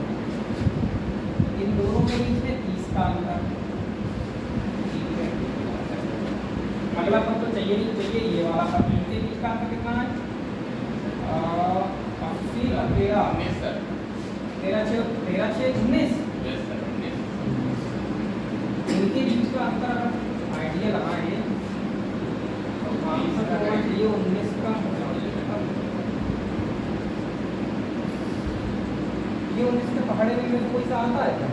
इन दोनों के बीच में 30 का अंतर। अगला पद तो चाहिए नहीं चाहिए, ये वाला पद इनके बीच का अंतर कितना है, 80 और 13 13 6 19। इनके बीच का अंतर अगर आइडिया लगाएं तो आंसर होगा चाहिए 19 का। ये 19 के पकड़े में कोई सा आता है क्या,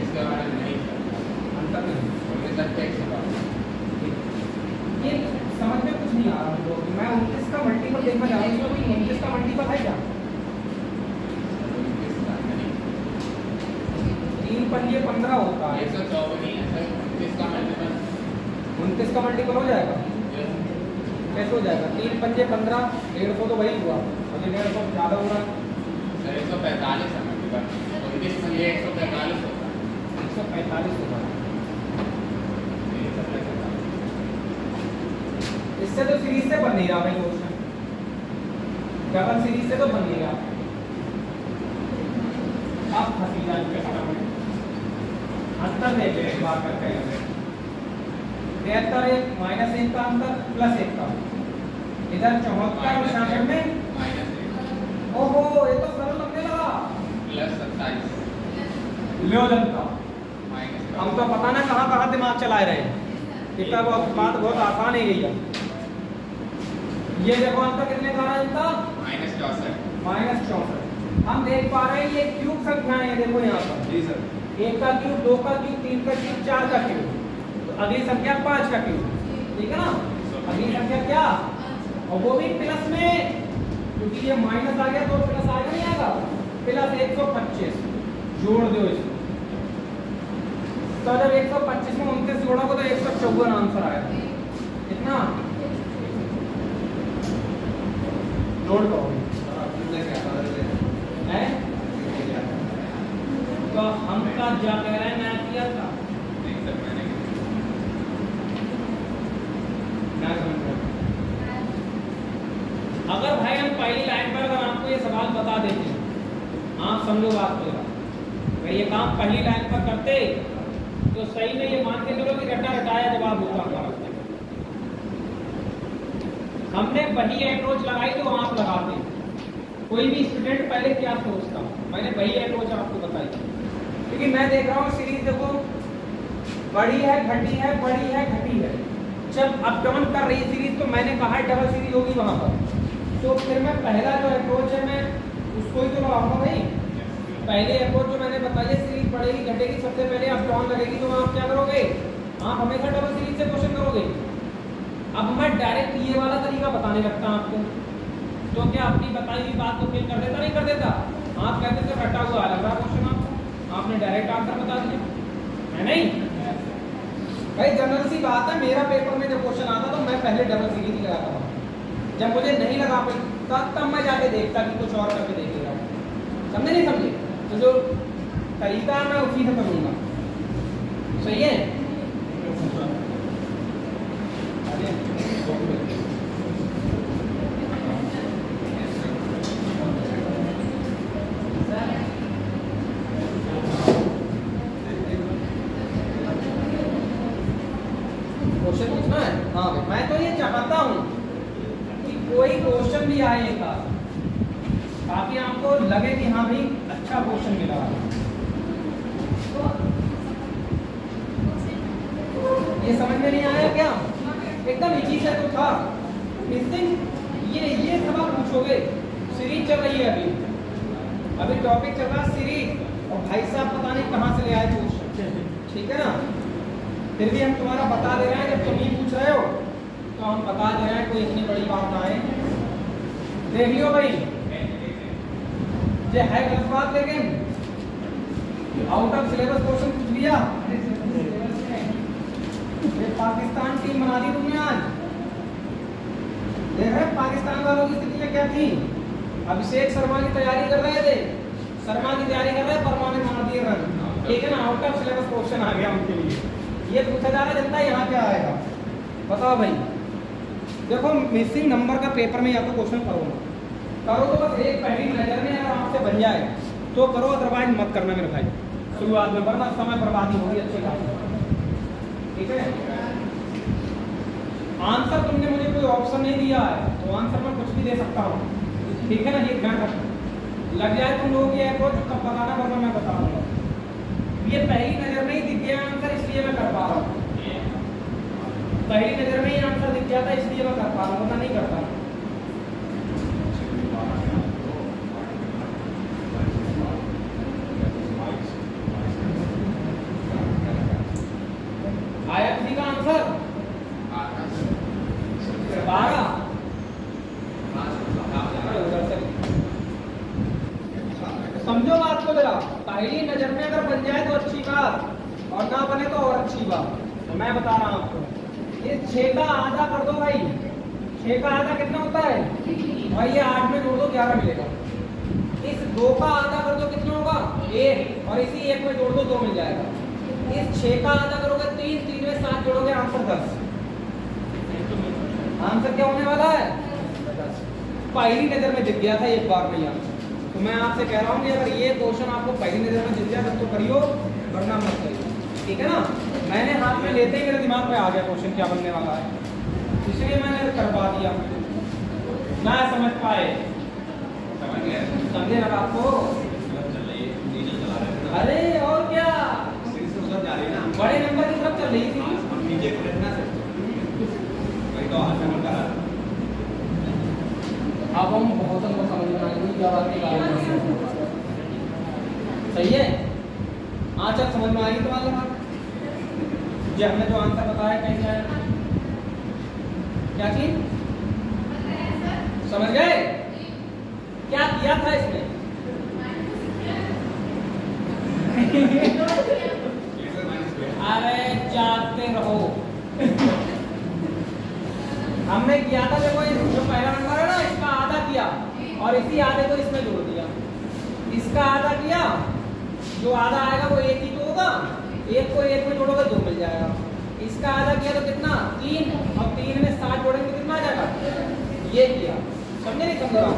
इसके बारे में नहीं अंतर नहीं। ये समझ में कुछ नहीं आ रहा तो मैं 29 का मल्टीपल देखना चाह रहा हूँ। 29 का मल्टीपल है क्या, 3 पंजे 15 होता है, 29 का मल्टीपल हो जाएगा। कैसे हो जाएगा, 3 पंजे 15, 150 तो वही हुआ, मुझे 150 ज़्यादा हो रहा है। 145 है 29 में ये 145 होगा, 145 होगा। इससे तो सीरीज से बन नहीं रहा भाई क्वेश्चन, डबल सीरीज से तो बन नहीं रहा। अब फंसी जाए अंतर देख ले एक बार करके 73 1 माइनस 1 का अंतर प्लस 1 का, इधर 74 और 66 में -1 ओहो ये तो सरल लगने लगा प्लस 27 लो जनता। माइनस हम तो पता ना कहाँ दिमाग चलाए रहे, इतना बहुत बात बहुत आसान है गई है। ये देखो अंतर कितने का रहा है इनका -64। हम देख पा रहे हैं ये क्यूब संख्याएं हैं, देखो यहाँ पर जी सर। 1 का क्यूब 2 का क्यूब 3 का क्यूब 4 का क्यूब, तो अगली संख्या 5 का क्यूब, ठीक है ना। अगली संख्या क्या, और वो भी प्लस में, क्योंकि ये माइनस आ गया तो प्लस आएगा नहीं आएगा, प्लस 125 जोड़ दो इसको, तो जब 125 में 29 जोड़ोगे तो 154 आंसर आएगा। कितना जोड़ करोगे है, तो हम का क्या कह रहे हैं, मैं किया था अगर भाई हम पहली लाइन पर अगर आपको ये सवाल बता देते हैं, आप समझो बात को, अगर ये काम पहली लाइन पर करते तो सही में ये मान के चलो कि रटा रटाया जवाब होगा हमारा। हमने वही अप्रोच लगाई जो आप लगाते, कोई भी स्टूडेंट पहले क्या सोचता, मैंने वही अप्रोच आपको बताई, क्योंकि मैं देख रहा हूँ सीरीज देखो बड़ी है घटी है, बड़ी है घटी है, जब अप डाउन कर रही सीरीज तो मैंने कहा है डबल सीरीज होगी वहां पर, तो फिर मैं पहला जो अप्रोच है मैं उसको ही तो लगाऊंगा भाई। पहले अप्रोच जो मैंने बताया सीरीज बढ़ेगी घटेगी, सबसे पहले अप डाउन लगेगी, तो आप क्या करोगे, आप हमेशा डबल सीरीज से क्वेश्चन करोगे। अब मैं डायरेक्ट ये वाला तरीका बताने लगता हूं आपको, तो क्या अपनी बताई हुई बात को फिल कर देता नहीं कर देता, आप कहते थे रटा हुआ लग रहा क्वेश्चन आपको, आपने डायरेक्ट आंसर बता दिया है नहीं भाई। जनरल सी बात है, मेरा पेपर में जब क्वेश्चन आता तो मैं पहले डबल सीरीज ही लगाता था, जब मुझे नहीं लगा तब मैं जाके देखता कि कुछ और करके देखेगा, समझे नहीं समझे, तो जो तरीका मैं उसी से करूंगा, सही है। क्वेश्चन पूछना है, हाँ भाई मैं तो ये चाहता हूँ कि कोई क्वेश्चन भी आए एक ताकि आपको लगे कि हाँ भाई अच्छा क्वेश्चन मिला। ये समझ में नहीं आया क्या, एकदम इजी से तो था, मिसिंग ये सवाल पूछोगे। सीरीज चल रही है अभी टॉपिक चल रहा है सीरीज, और भाई साहब पता नहीं कहाँ से ले आए क्वेश्चन, ठीक है ना। फिर भी हम तुम्हारा बता दे रहे हैं, जब तुम ही पूछ रहे हो तो हम बता दे रहे हैं, कोई इतनी बड़ी बात ना है। देख लियो भाई, ये है गलत बात, लेकिन आउट ऑफ सिलेबस क्वेश्चन पूछ लिया। ये पाकिस्तान टीम बना दी तुमने आज, देख रहे पाकिस्तान वालों की स्थिति क्या थी। अभिषेक शर्मा की तैयारी कर रहे थे, परमा ने मार दिए रन, ठीक है ना। आउट ऑफ सिलेबस क्वेश्चन आ गया उनके लिए। ये पूछा जा रहा है जनता यहाँ क्या आएगा, बताओ भाई। देखो मिसिंग नंबर का पेपर में या तो क्वेश्चन करो तो बस एक पहली नजर में अगर आपसे बन जाए तो करो, अदरवाइज मत करना मेरे भाई शुरुआत में, वरना समय बर्बादी होगी अच्छी बात, ठीक है। आंसर तुमने मुझे कोई ऑप्शन नहीं दिया है तो आंसर मैं कुछ भी दे सकता हूँ, ठीक है ना। ये ध्यान रखना, लग जाए तुम लोग ये अप्रोच कब बताना, वरना मैं बताऊंगा। ये पहली नजर में ही दिख गया आंसर, इसलिए मैं कर पा रहा हूँ। पहली नजर में ही आंसर दिख गया था, इसलिए मैं कर पा रहा हूँ, वरना नहीं करता। आया किसी का आंसर 12। समझो बात को जरा, पहली नजर में अगर बन जाए तो अच्छी बात, और ना बने तो और अच्छी बात। तो मैं बता रहा हूं आपको, ये 6 का आधा कर दो भाई, 6 का आधा कितना होता है भाई, ये 8 में जोड़ दो 11 मिलेगा। इस 2 का आधा कर दो कितना होगा 1, और इसी 1 में जोड़ दो 2 मिल जाएगा। इस 6 का आधा करोगे 3, 3 में 7 जोड़ोगे आंसर 10। आंसर क्या होने वाला है? पहली नजर में दिख गया था एक बार में यार। तो मैं आपसे कह रहा हूँ कि अगर ये क्वेश्चन आपको पहली नजर में दिख गया तब तो करियो, वरना मत करियो, ठीक है ना। मैंने हाथ में लेते ही मेरे दिमाग में आ गया क्वेश्चन क्या बनने वाला है, इसलिए मैंने करवा दिया ना समझ पाए। समझे ना आपको? अरे और क्या, बड़े नंबर की तरफ चल रही थी। अब हम बहुत हमको समझ में आएगी क्या बात है। सही है, चल समझ में आएगी तुम्हारे बात। जी हमने जो आंसर बताया कैसे आया, क्या चीज समझ गए? क्या किया था इसमें? अरे जागते रहो। हमने किया था, देखो जो पहला नंबर है ना, इसका आधा किया और इसी आधे को इसमें जोड़ दिया। इसका आधा किया, जो आधा आएगा वो एक ही तो होगा, एक को एक में जोड़ोगे 2 मिल जाएगा। इसका आधा किया तो कितना 3, और 3 में 7 जोड़ेंगे तो कितना आ जाएगा, ये किया। समझे नहीं समझ रहा?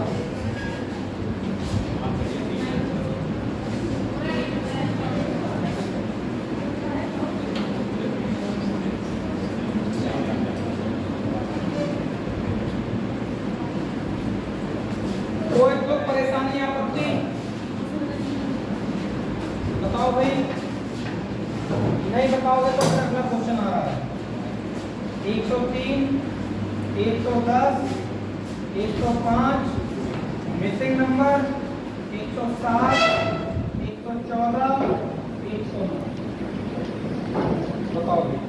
कोई तो परेशानी आपत्ति बताओ भाई, नहीं बताओगे तो फिर अगला क्वेश्चन आ रहा है। 103, 110, 105, मिसिंग नंबर 107, 114, 109 बताओ भाई।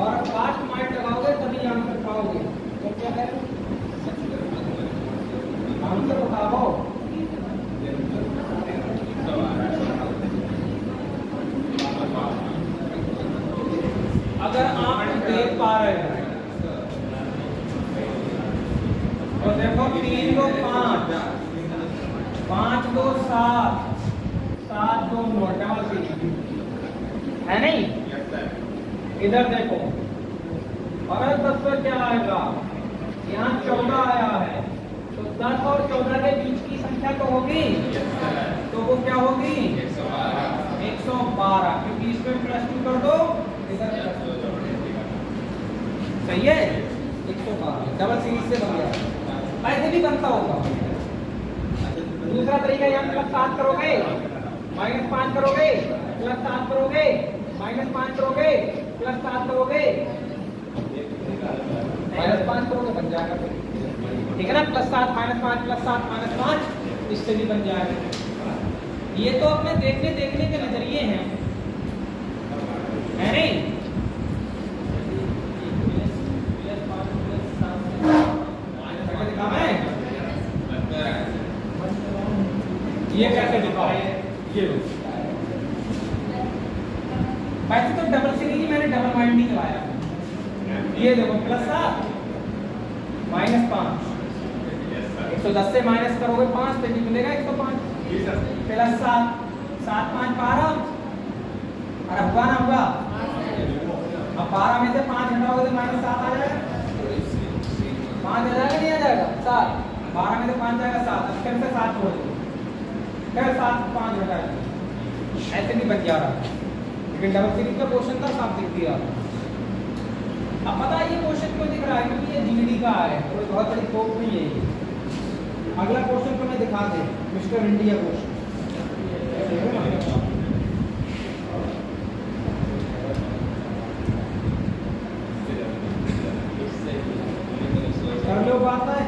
और 5 पॉइंट लगाओगे तभी आंसर पाओगे। तो क्या है आंसर बताओ। अगर आप देख पा रहे हैं तो देखो 3 2 5, 5 2 7, 7 2 9 डबल 3 है नहीं। इधर देखो, और 10 पर क्या आएगा, यहाँ 14 आया है, तो 10 और 14 के बीच की संख्या तो होगी, तो वो क्या होगी 112, क्योंकि इसमें +2 कर दो, इधर सही है 112 डबल सीरीज से बन गया। ऐसे भी बनता होगा। दूसरा तरीका, यहाँ +7 करोगे, -5 करोगे, +7 करोगे, -5 करोगे, +7 करोगे, -5 करोगे, बन जाएगा। ठीक है ना, +7 -5 +7 -5, इससे भी बन जाएगा। ये तो अपने देखने के नजरिए हैं, है नहीं। ये कैसे दिखाओ, ये वैसे तो डबल सीरीज मैंने डबल माइंड नहीं चलाया। ये देखो +7 -5, 110 से माइनस करोगे 5 तो निकलेगा 105 +7, 7 5 12, अरे हुआ ना हुआ। अब 12 में से 5 हटाओगे तो -7 आ जाएगा, 5 आ जाएगा नहीं आ जाएगा 7, 12 में से 5 जाएगा 7, फिर से 7 छोड़ दो, फिर 7 5 हटाएगा, ऐसे नहीं बच जा रहा। लेकिन डबल सीरीज का क्वेश्चन था, साफ दिख दिया। अब पता है ये क्वेश्चन क्यों दिख रहा है, क्योंकि ये जीडी का है, कोई बहुत बड़ी तोप नहीं है ये। अगला क्वेश्चन तो मैं दिखा दे, मिस्टर इंडिया क्वेश्चन कर लो, बात है।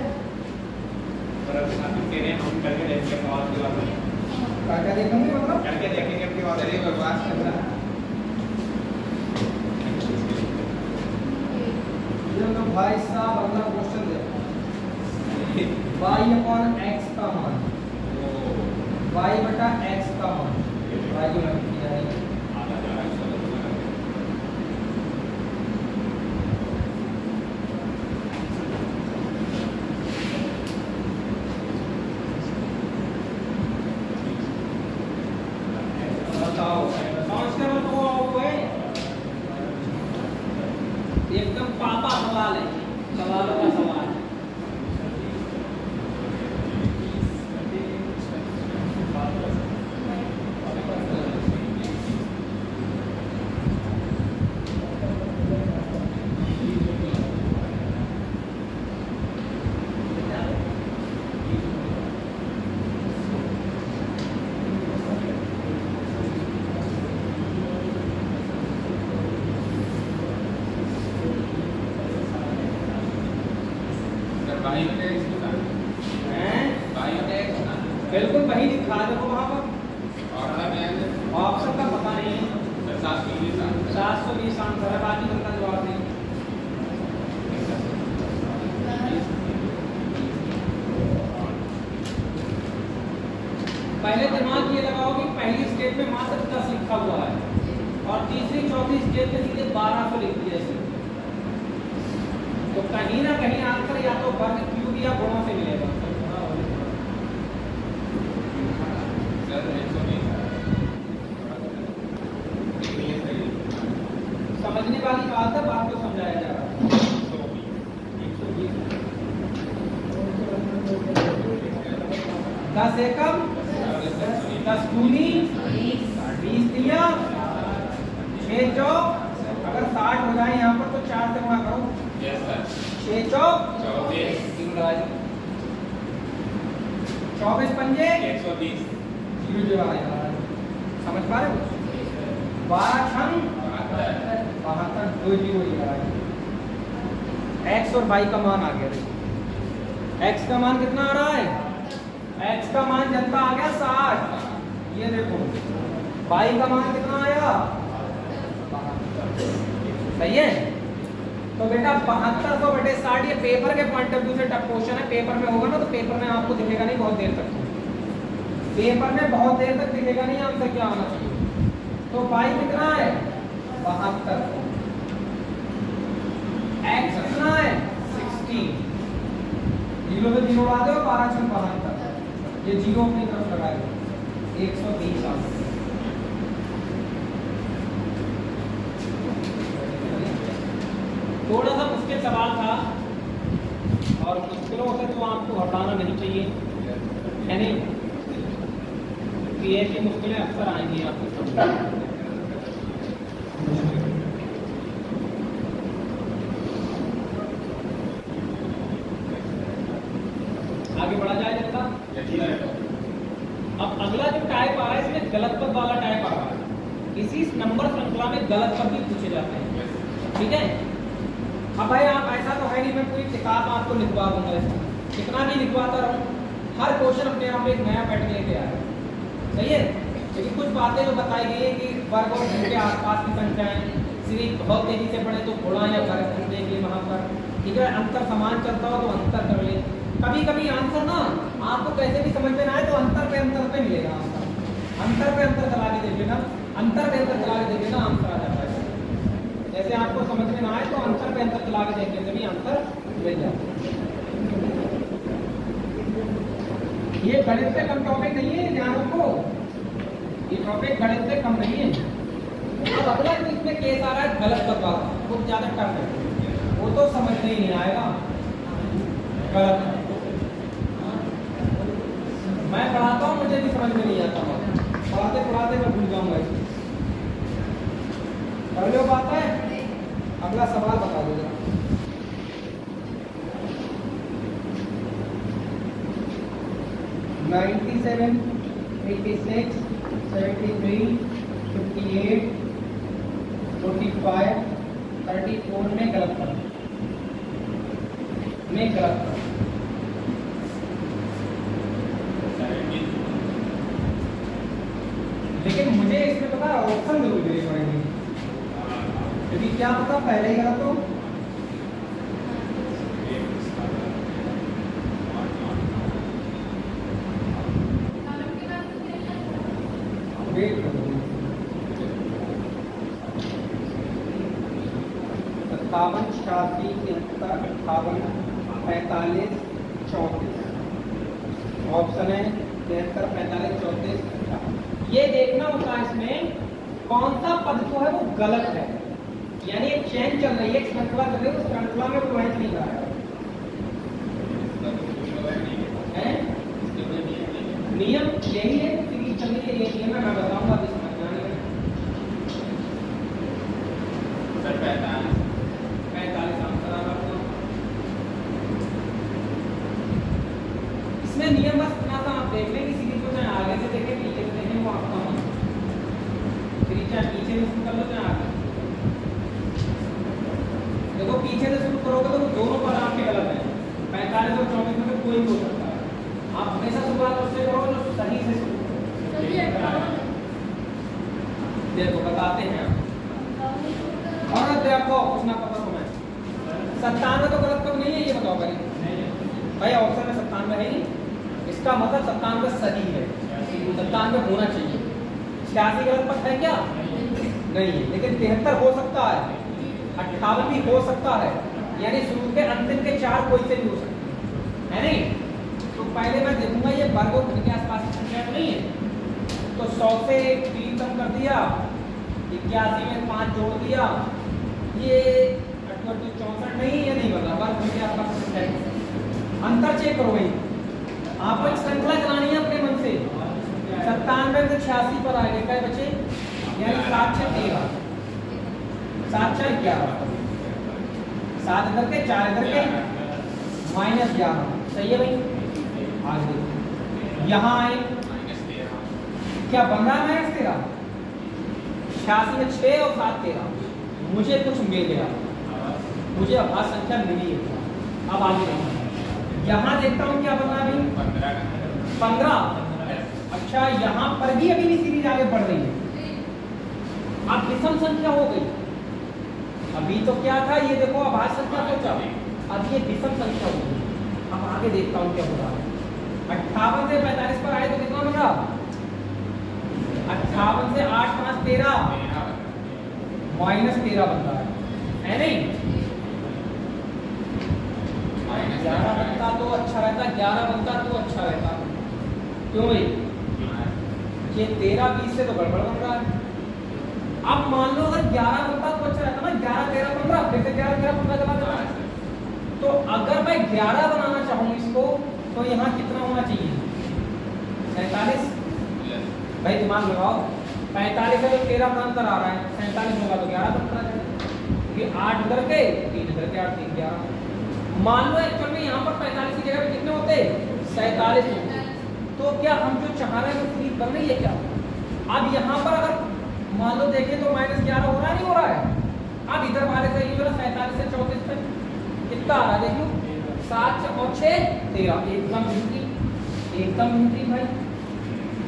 क्या देखेंगे मतलब करके देखेंगे अपनी बात चलिए बकवास कर रहा है। ये तो भाई साहब अगला क्वेश्चन दे y/x का मान y/x का मान y जो मैंने किया है एकदम पापा सवाल है, सवालों का सवाल। बिल्कुल वही लिखा है देखो वहाँ पर ऑप्शन का पता नहीं है। 720 आंसर है, बाकी का जवाब नहीं। पहले दिमाग ये लगाओ कि पहली स्टेप में मात्र 10 लिखा हुआ है और तीसरी चौथी स्टेप में सीधे 1200 लिख दिया इसने। तो कहीं ना कहीं आंसर या तो वर्ग क्यूब या गुणों से मिलेगा। समझने वाली बात है, बात को समझाया जा रहा है। 10 एकम 10 दूनी 20 दिया 6 चौक, अगर 60 हो जाए यहाँ पर तो 4 से गुणा करो। 6 चौक 24 पंजे 120 जो आएगा, समझ पा रहे हो? 12 छंग 72 दो जीरो ये आएगा। x और y का मान आ गया। देखो x का मान कितना आ रहा है, x का मान जितना आ गया 60। ये देखो y का मान कितना आया 72। सही है। तो बेटा 7200/60 ये पेपर के पॉइंट ऑफ व्यू से टफ क्वेश्चन है। पेपर में होगा ना तो पेपर में आपको दिखेगा नहीं बहुत देर तक, पेपर में बहुत देर तक दिखेगा नहीं आंसर क्या आना चाहिए। तो y कितना है 72, x कितना है 16, जीरो से जीरो आ दो 12 छंग 72, ये जीरो अपनी तरफ लगाएगा 120 आंसर। थोड़ा सा मुश्किल सवाल था और मुश्किलों से तो आपको हटाना नहीं चाहिए, है नहीं कि ऐसी मुश्किलें अक्सर आएंगी आपको समझ। आगे बढ़ा जाए जनता। अब अगला जो टाइप आ रहा है इसमें गलत पद वाला टाइप आ रहा है। इसी नंबर श्रृंखला में गलत पद भी पूछे जाते हैं, ठीक है। अब भाई आप ऐसा तो है नहीं मैं पूरी किताब आपको लिखवा दूंगा, इसमें कितना भी लिखवाता रहूँ, हर क्वेश्चन अपने आप में एक नया पैटर्न लेके आएगा, सही है। लेकिन कुछ बातें जो बताई गई है कि वर्ग और घन के आसपास की संख्याएं सिर्फ बहुत तेजी से बढ़े तो गुणा या वर्ग घन देख ले वहाँ पर, ठीक है। अंतर समान चलता हो तो अंतर कर ले। कभी कभी आंसर ना आपको कैसे भी समझ में ना आए तो अंतर पे मिलेगा आंसर, अंतर पे अंतर चला के देख लेना, अंतर पे अंतर चला के देख लेना आंसर आ जाता है। जैसे आपको समझ में ना आए तो अंतर पे अंतर चला के देखने से भी आंसर मिल जाता है। ये गणित से कम टॉपिक नहीं है, ध्यान रखो, ये टॉपिक गणित से कम नहीं है। अब अगला जो इसमें केस आ रहा है गलत पद वाला, वो ज्यादा टफ है, वो तो समझने ही नहीं आएगा। गलत मैं पढ़ाता हूँ, मुझे भी समझ में नहीं आता, पढ़ाते पढ़ाते मैं भूल जाऊंगा इसको। कर लो बात है। अगला सवाल बता दो जरा। नाइन्टी 87, 86, 73, 58, 45, 34 में गलत पढ़ा, में गलत पढ़ा। लेकिन मुझे इसमें पता ऑप्शन जरूर देने पड़ेंगे, क्योंकि क्या पता पहले ही गलत हो। वेट करो, 57, 86, 73, 58, 45, 34 ऑप्शन है। 73, 45, 34। ये देखना होता है इसमें कौन सा पद जो है वो गलत है, यानी एक चेन चल रही है, एक श्रृंखला चल रही है, उस श्रृंखला में कोई नहीं रहा है। नियम यही है, सीरीज चल रही है, ये नियम है, मैं बताऊंगा अभी समझ में। 45 आंसर आ रहा है। इसमें नियम बस इतना सा आप देख लें कि सीरीज को चाहे आगे से देखें, पीछे से देखें, वो आपका मन। सीरीज चाहे पीछे से शुरू कर लो चाहे आगे। देखो पीछे से शुरू करोगे तो दोनों पद आपके गलत हैं। 45 और 24 में कोई भी हो सकता है। आप हमेशा शुरुआत उससे करो जो सही से शुरू करो। देखो बताते हैं और देखो कुछ ना पता तुम्हें 97 तो गलत कब नहीं है, ये बताओ पहले भाई। ऑप्शन में 97 है ही, इसका मतलब 97 सही है, 97 होना चाहिए। 86 गलत पद है क्या? नहीं है, लेकिन 73 हो सकता है, 58 भी हो सकता है, यानी शुरू के अंतिम के 4 कोई से भी हो सकते हैं, है नहीं? तो पहले मैं देखूंगा ये वर्ग और घन के आसपास की संख्या तो नहीं है, तो 100 से 3 कम कर दिया, 81 में 5 जोड़ दिया, ये 64 नहीं, ये नहीं बता वर्ग घन के आसपास की संख्या। अंतर चेक करो भाई, आपको एक श्रृंखला चलानी है अपने मन से। 97 से 86 पर आएंगे क्या बचे, यानी 7 से 13, 7 4 11, 7 इधर के 4 इधर के -11, सही है भाई। आगे यहाँ आए, क्या बन रहा है -13? 86 में 6 और 7 13, मुझे कुछ मिल गया, मुझे आभास संख्या मिली है। अब आगे यहाँ देखता हूँ क्या बन रहा है भाई, 15। अच्छा यहाँ पर भी अभी भी सीरीज आगे बढ़ रही है, अब विषम संख्या हो गई। अभी तो क्या था, ये देखो आभास संख्या सोचा, अब ये विषम संख्या हो गई। अब आगे देखता हूँ क्या हो रहा है। 58 से 45 पर आए तो कितना बन रहा? 58 से 8 5 13, -13 बन रहा है नहीं? 11 बनता तो अच्छा रहता, 11 बनता तो अच्छा रहता। क्यों भाई? ये 13 20 से तो गड़बड़ बन रहा है। अब मान लो अगर 11 बनता तो अच्छा रहता ना, 11 13 15, फिर से 11 13 15 चला जाता। तो अगर मैं 11 बनाना चाहूँ इसको, तो यहाँ कितना होना चाहिए? 47। भाई दिमाग लगाओ, 45 से तो 13 का अंतर आ रहा है, 47 होगा तो 11 बनता है, क्योंकि 8 इधर के 3 इधर के 8 3 11। मान लो एक्चुअल में यहाँ पर 45 की जगह पे कितने होते? 47 होते। तो क्या हम जो चाह रहे हैं वो सीरीज बन रही है क्या? अब यहाँ पर अगर मान लो देखें तो -11 हो रहा है, नहीं हो रहा है? अब इधर वाले से ये 47 से 34 पे कितना आ रहा है देखियो, 7 और 6 13, एकदम हिंदी, एकदम हिंदी भाई।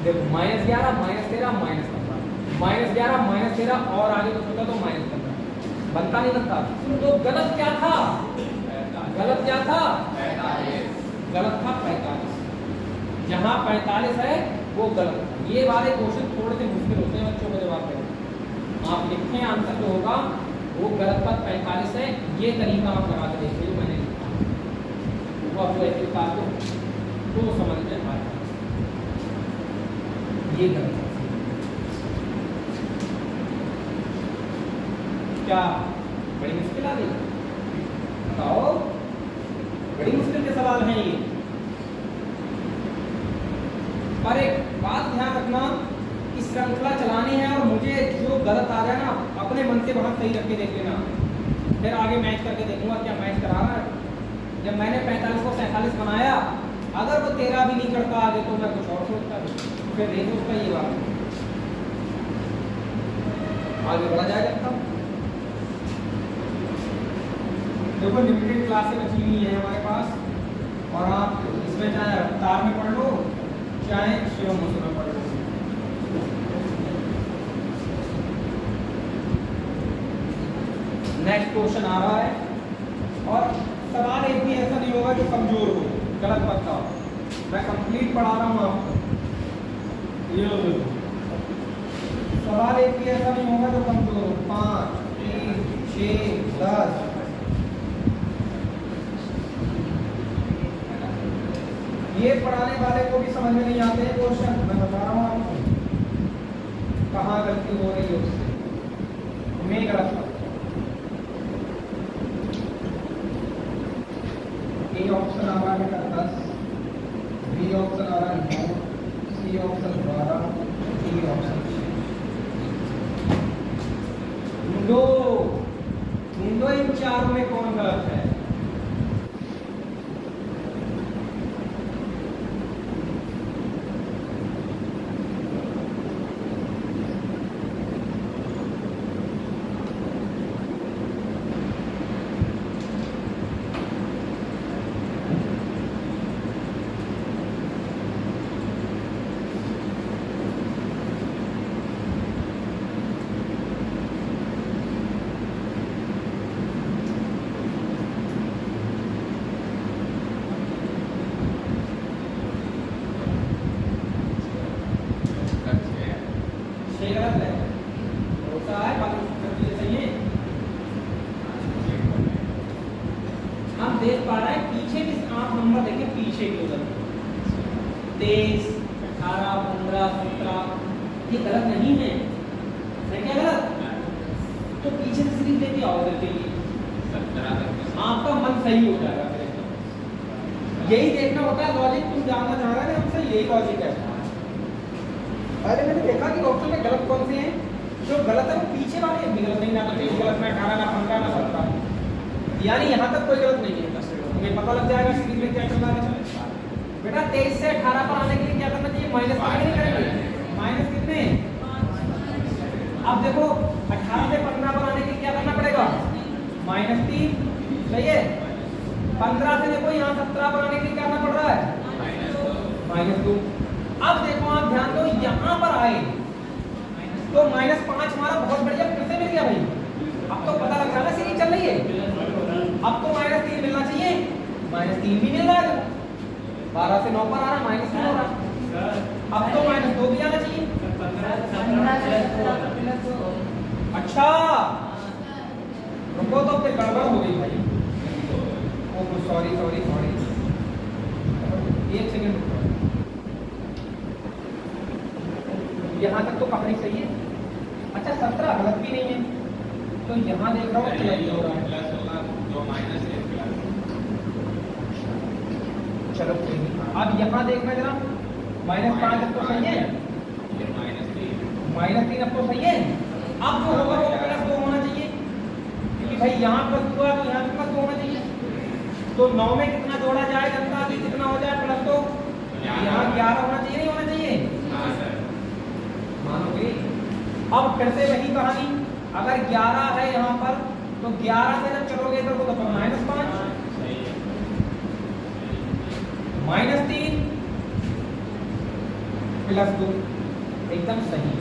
देखो -11 -13 -15, -11 -13 और आगे तो सोचा तो -15, बनता नहीं बनता। तो गलत क्या था? गलत क्या था? गलत था 45। जहाँ 45 है वो गलत था। ये वाले क्वेश्चन थोड़े से मुश्किल होते हैं बच्चों को जवाब देना। आप लिखें आंसर जो होगा वो गलत पद 45 है, ये तरीका आप लगा के देखिए मैंने लिखा, वो आपको ऐसे बात को तो समझ में आएगा। ये गलत है। क्या बड़ी मुश्किल आ गई? बताओ, बड़ी मुश्किल के सवाल हैं ये। पर एक बात ध्यान रखना, श्रृंखला चलानी है और मुझे जो गलत आ जाए ना अपने मन से वहां सही रख के देख लेना, फिर आगे मैच करके देखूंगा क्या मैच करा रहा है। जब मैंने 45 को 47 बनाया, अगर वो 13 भी नहीं करता आगे तो मैं कुछ और सोचता, फिर नहीं सोचता ये बात, आगे बढ़ा जाएगा। देखो लिमिटेड क्लासें बची हुई है हमारे पास, और आप इसमें चाहे रफ्तार में पढ़ लो चाहे शिवम में पढ़ लो। नेक्स्ट क्वेश्चन आ रहा है, और सवाल एक भी ऐसा नहीं होगा जो कमजोर हो, गलत पता हो। मैं कंप्लीट पढ़ा रहा हूँ आपको, ये लो सवाल एक भी ऐसा नहीं होगा जो कमजोर हो। 5, 3, 6, 10 ये पढ़ाने वाले को भी समझ में नहीं आते हैं क्वेश्चन, मैं बता रहा हूँ आपको कहाँ गलती हो रही है उससे, मैं गलत पढ़ा। ए ऑप्शन आ रहा है बेटा 10, बी ऑप्शन आ रहा है 9, सी ऑप्शन 12, डी ऑप्शन 6। ढूंढो इन चारों में कौन गलत है। देख पा रहा है पीछे भी 8 नंबर देखे, पीछे भी उधर 23, 18, 15, 17 ये गलत नहीं है, क्या गलत? तो पीछे से सिर्फ लेके आओ देते ही 17 आपका मन सही हो जाएगा। यही देखना होता है लॉजिक, तुम जानना चाह रहे हैं हमसे, यही लॉजिक है। पहले मैंने देखा कि ऑप्शन में गलत कौन से हैं, जो गलत है वो पीछे वाले भी गलत नहीं, ना तो गलत में 18, ना 15, ना 17, यानी यहाँ तक कोई गलत नहीं है। तुम्हें पता लग जाएगा स्क्रीन में क्या चल रहा है। बेटा 23 से 18 पर आने के लिए क्या करना चाहिए, माइनस नहीं करेंगे, माइनस कितने, अब देखो 18 से 15 पर आने के लिए क्या करना पड़ेगा, -3, सही है। 15 से देखो यहाँ 17 पर आने के लिए क्या करना पड़ रहा है, -2। अब देखो आप ध्यान दो, यहाँ पर आए तो -5 हमारा बहुत बढ़िया फिर से मिल गया भाई। अब तो पता लग रहा है ना सीरीज चल रही है। अब तो -3 मिलना चाहिए, -3 भी मिल रहा है। 12 से 9 पर आ रहा है, -3 हो रहा। अब तो -2 भी आना चाहिए। अच्छा रुको, तो फिर गड़बड़ हो गई भाई। ओह सॉरी सॉरी सॉरी, एक सेकंड रुको। यहाँ तक तो कहानी सही है। अच्छा 17 गलत भी नहीं है, तो यहाँ देख रहा हूँ प्लस हो रहा है, जो माइनस है प्लस। चलो कोई नहीं। अब यहाँ देखना जरा, -5 अब तो सही है, -3 अब तो सही है। अब जो होगा वो +2 होना चाहिए, क्योंकि भाई यहाँ +2 है तो यहाँ भी +2 होना चाहिए। तो 9 में कितना जोड़ा जाए जनता की, कितना हो जाए +2, यहाँ 11 होना चाहिए, नहीं होना चाहिए, मानोगे। अब फिर से वही कहानी, अगर 11 है यहाँ पर तो 11 से जब चलोगे इधर को तो -5, -3 +2, एकदम सही।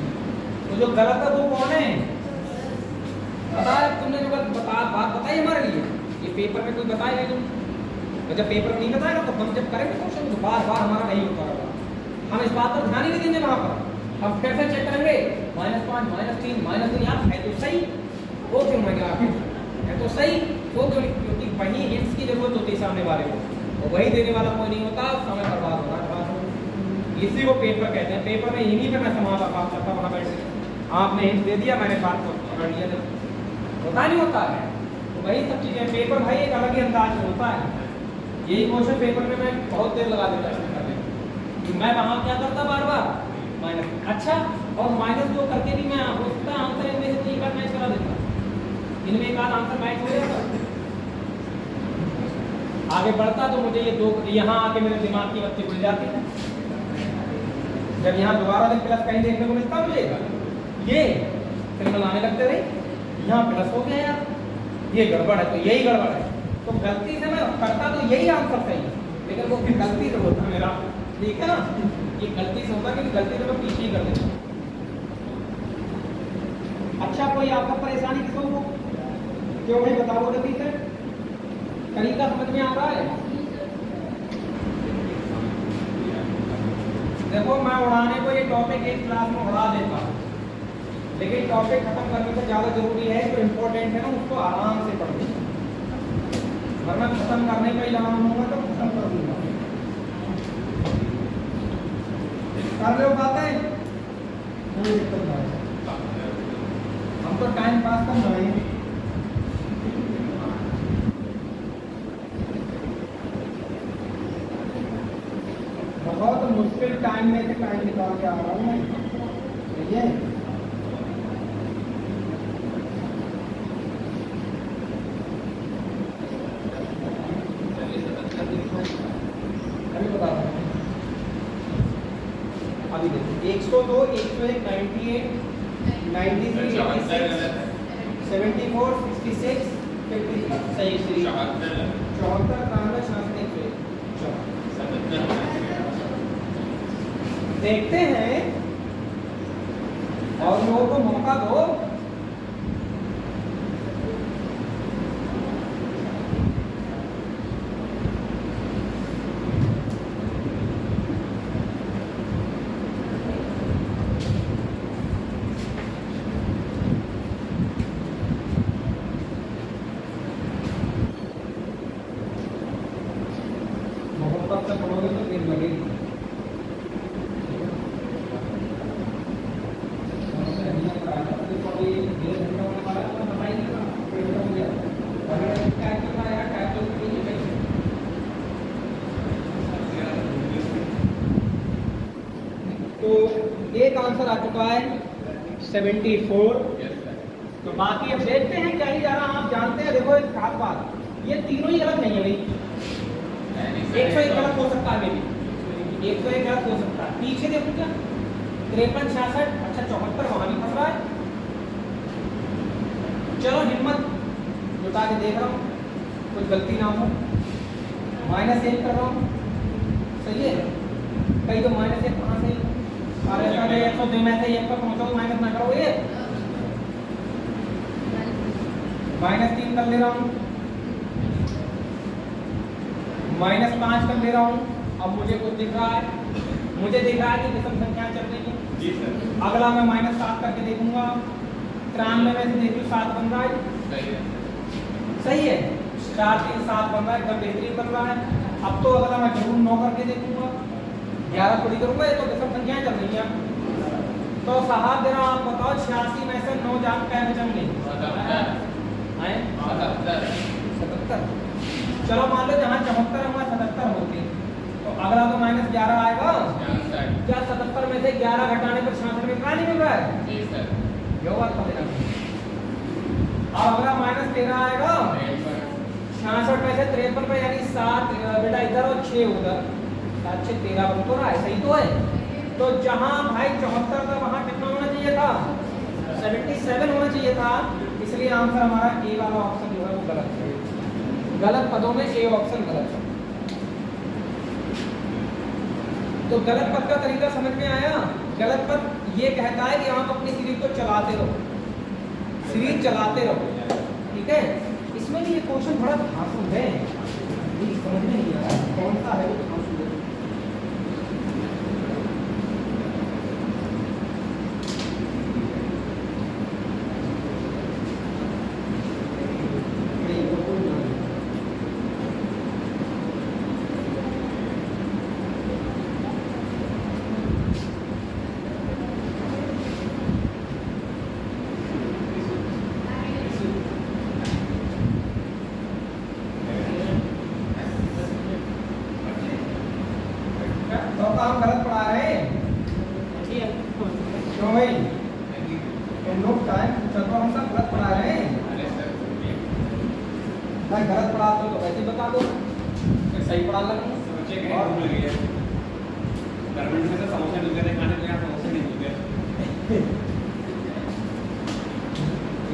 तो जो गलत है वो कौन है, पता है तुमने जो बात बताई हमारे लिए, ये पेपर में कोई बताएगा नहीं। तो जब पेपर में नहीं बताएगा तो हम जब करेंगे क्वेश्चन तो बार बार हमारा नहीं होता रहेगा, हम इस बात पर ध्यान ही नहीं देंगे। वहाँ पर हम फिर से चेक करेंगे, -5, -3, -2 यार है तो सही, वो क्यों मैं क्या है तो सही, वो क्यों, क्योंकि वही हिंट्स की जरूरत होती है सामने वाले को, और वही देने वाला कोई नहीं होता, समय बर्बाद हो रहा है। इसी को पेपर कहते हैं। पेपर में इन्हीं पे मैं समाज बात करता वहाँ बैठ के, आपने हिंट दे दिया, मैंने बात को पकड़ लिया, होता नहीं होता है। तो वही सब चीज़ें, पेपर भाई एक अलग ही अंदाज में होता है। यही क्वेश्चन पेपर में मैं बहुत देर लगा देता है, मैं वहाँ क्या करता बार बार माइनस, अच्छा और -2 करके भी मैं उसका आंसर इनमें से एक बार मैच करा देता, इनमें एक आध आंसर मैच हो जाता, आगे बढ़ता तो मुझे ये दो यहाँ आके मेरे दिमाग की बत्ती खुल जाती है। जब यहाँ दोबारा से प्लस कहीं देखने को मिलता मुझे, ये सिग्नल आने लगते रहे, यहाँ प्लस हो गया यार, ये गड़बड़ है, तो यही गड़बड़ है। तो गलती से मैं करता तो यही आंसर सही, लेकिन वो फिर गलती से होता मेरा, ठीक है ना, ये गलती से होता, क्योंकि गलती से मैं पीछे ही कर देता। अच्छा कोई आपका परेशानी किसको हो, क्यों भाई बताओ जल्दी से, तरीका समझ में आ रहा है? देखो मैं उड़ाने को ये टॉपिक एक क्लास में उड़ा देता हूँ, लेकिन टॉपिक खत्म करने से ज़्यादा जरूरी है, जो इम्पोर्टेंट है ना उसको आराम से पढ़ो, वरना खत्म करने का ही लगाना होगा तो खत्म कर दूंगा। कर लो बातें, कोई दिक्कत नहीं है, हम तो टाइम पास कर रहे हैं। बहुत मुश्किल टाइम में से टाइम निकाल के आ रहा हूँ मैं, सही है? अभी बता रहा हूँ, अभी देखो 102, 101, 98, 93, 86, 74, 66, 53 सही सही 74, 93, 66, देखते हैं और लोगों को मौका दो। मोहब्बत से पढ़ोगे तो दिन लगेगी। तो एक आंसर आ चुका है 74। तो बाकी अब देखते हैं क्या ही जा रहा, आप जानते हैं। देखो एक खास बात, ये तीनों ही गलत नहीं है भाई, 101 गलत हो सकता है, मेरी 101 गलत हो सकता है। पीछे देखो क्या 53, 66, अच्छा 74 वहां भी फंस रहा है। चलो हिम्मत जुटा के देख रहा हूँ, कुछ गलती ना हो। -1 कर रहा हूँ, सही है? कहीं तो -1 कहाँ से, अरे अरे 102 में से 1 पर पहुँचाओ, माइनस ना करो। ये -3 कर ले रहा हूँ, -5 कर ले रहा हूँ। अब मुझे कुछ दिख रहा है, मुझे दिख रहा है कि विषम संख्या चल रही है जी सर। अगला मैं -7 करके देखूंगा, 93 में से देखिए 7 बन रहा है, सही है? 4, 3, 7 बन रहा है, एकदम बेहतरीन बन रहा है। अब तो अगला मैं जरूर 9 करके देखूंगा, 11 थोड़ी करूंगा, ये तो विषम संख्याएं चल रही हैं। तो साहब जरा आप बताओ 86 में से 9 जान क्या बचेंगे? 77। चलो मान लो जहाँ 74 है वहाँ 77 होते, तो अगला तो -11 आएगा। क्या 77 में से 11 घटाने पर 66 में कितना नहीं मिल रहा है? जी सर, यो बात पता नहीं। अब अगला -13 आएगा, 66 में से 53 पे, यानी 7 बेटा इधर और 6 उधर, 7 6 13 बन तो रहा है, सही तो है? तो जहाँ भाई 74 था वहाँ कितना होना चाहिए था? 77 होना चाहिए था। इसलिए आंसर हमारा ए वाला ऑप्शन जो है वो गलत है। गलत पदों में ए ऑप्शन गलत है। तो गलत पद का तरीका समझ में आया? गलत पद ये कहता है कि आप अपनी सीरीज को चलाते रहो, सीरीज चलाते रहो, ठीक है? इसमें भी ये क्वेश्चन बड़ा धांसू है, समझ में नहीं आ रहा कौन सा है वो धांसू है। हम गलत पढ़ा रहे हैं क्यों भाई? तुम लोग टाइम चल रहा, हम सब गलत पढ़ा रहे हैं। मैं गलत पढ़ाता हूँ तो वैसे ही बता दो, फिर सही पढ़ा लगा। और भूल गए गवर्नमेंट में से समोसे मिल गए, खाने के यहाँ समोसे नहीं मिल गए।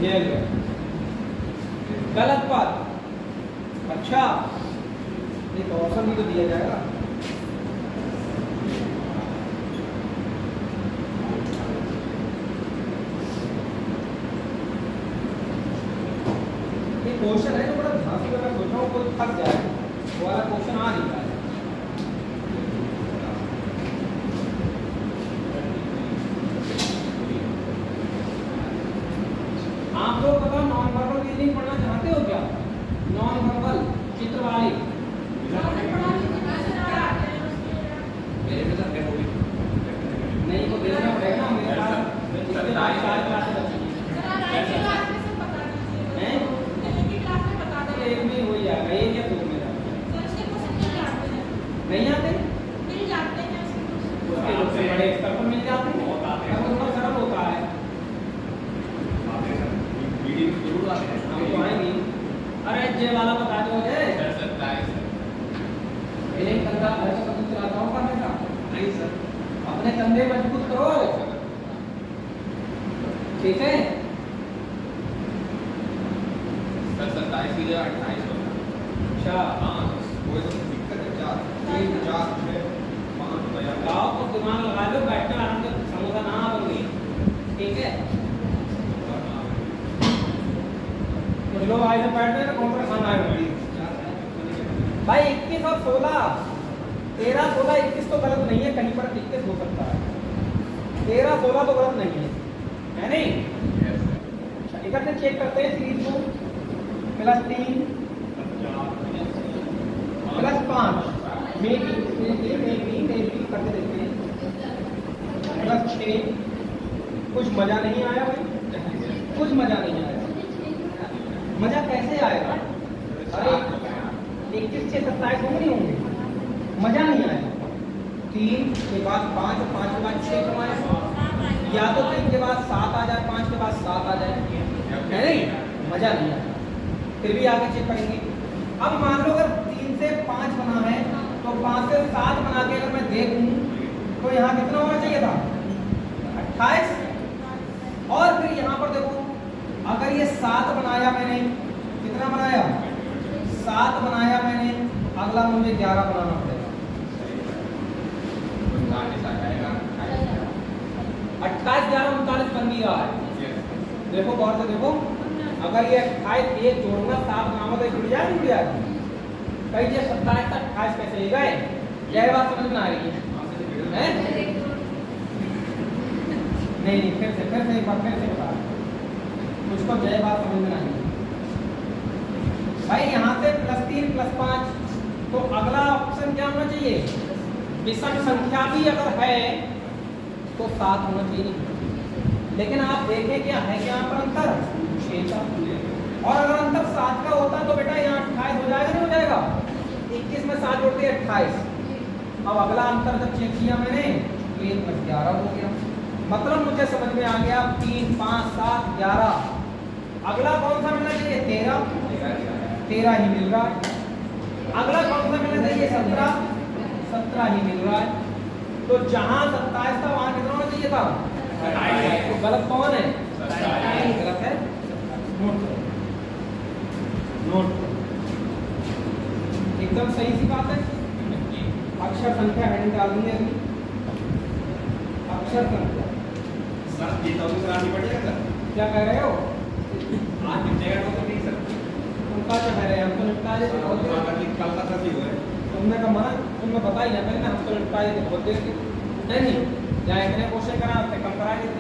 ये गलत बात। अच्छा एक ऑप्शन भी तो दिया जाएगा। क्वेश्चन है जो बड़ा ध्यान से मैं सोच रहा हूँ कोई फंस जाए, वो वाला क्वेश्चन आ नहीं रहा है। आप लोग बताओ नॉन वर्बल रीजनिंग पढ़ना चाहते हो क्या? नॉन वर्बल चित्र वाली मेरे में सर होगी नहीं को देखना पड़ेगा ना, मेरे पास इसके बाद 4 क्लासेस बची हैं। एक में हो जाएगा, एक या 2 में नहीं आते, उसके उससे बड़े स्तर पर मिल जाते हैं, अब थोड़ा सरल होता है। हम तो आएंगे। अरे जे वाला बता दो जे ये कंधा घर से कभी चलाता हूँ करने का नहीं सर, अपने कंधे मजबूत करो, ठीक है? सर 27 की जगह 28 होगा। अच्छा हाँ कोई तो दिक्कत है 4 3 4 6 5 तो यार गाँव को दिमाग लगा लो, बैठकर आराम से समोसा ना बनोगे, ठीक है? कुछ लोग आए से बैठते हैं ना कौन सा खाना है भाई। 21 और 16 13 16 21 तो गलत नहीं है, कहीं पर 21 हो सकता है, 13 16 तो गलत नहीं है नहीं? इधर से चेक करते हैं सीरीज को, +3 +5 मे भी करके देखते हैं, +6 कुछ मजा नहीं आया भाई, कुछ मजा नहीं आया। मजा कैसे आएगा? अरे 21 6 27 होंगे नहीं होंगे, मजा नहीं आएगा। 3 के बाद 5 और 5 के बाद 6 कमाए, या तो 3 के बाद 7 आ जाए, 5 के बाद 7 आ जाए, है नहीं? मजा नहीं आएगा। फिर भी आगे चेक करेंगे। अब मान लो अगर 3 से 5 बना है तो 5 से 7 बना के अगर मैं देखूं तो यहाँ कितना होना चाहिए था? 28। और फिर यहाँ पर देखो अगर ये 7 बनाया मैंने, कितना बनाया? 7 बनाया मैंने, अगला मुझे 11 बनाना पड़ेगा। 28 11 39 बन गया है। देखो गौर से देखो, अगर ये 28 एक जोड़ूंगा 7 बनाऊंगा तो जुड़ जाए, जुड़ जाए। कई जे 27 तक 28 कैसे गए? यह बात समझ में आ रही है? नहीं फिर से एक बार फिर से बता, मुझको जय बात समझ में नहीं भाई। यहाँ से +3 +5 तो अगला ऑप्शन क्या होना चाहिए? विषम संख्या भी अगर है तो 7 होना चाहिए, लेकिन आप देखें क्या है, क्या यहाँ पर अंतर 6 का, और अगर अंतर 7 का होता तो बेटा यहाँ 28 हो जाएगा, नहीं हो जाएगा? 21 में 7 जोड़ते हैं 28। अब अगला अंतर जब चेक किया मैंने तो ये +11 हो गया, मतलब मुझे समझ में आ गया 3 5 7 11। अगला कौन सा मिलना चाहिए? 13 ही मिल रहा है। अगला कौन सा मिलना चाहिए? 17 ही मिल रहा है। तो जहां 27 था वहां कितना होना चाहिए था? तो गलत कौन है? गलत है। नोट एकदम सही सी बात है। अक्षर संख्या हेडिंग डाल देंगे अभी, अक्षर संख्या। सर ये तो करानी पड़ेगा सर। क्या कह रहे हो? आज निपटेगा तो नहीं सर, उनका क्या कह रहे हैं? हम तो निपटा देते बहुत देर। कल तक सर हुआ है, तुमने कहा मना, तुमने बता ही ना पहले, हम तो निपटा देते बहुत देर से, नहीं जहाँ इतने क्वेश्चन करा आपने कम करा देते।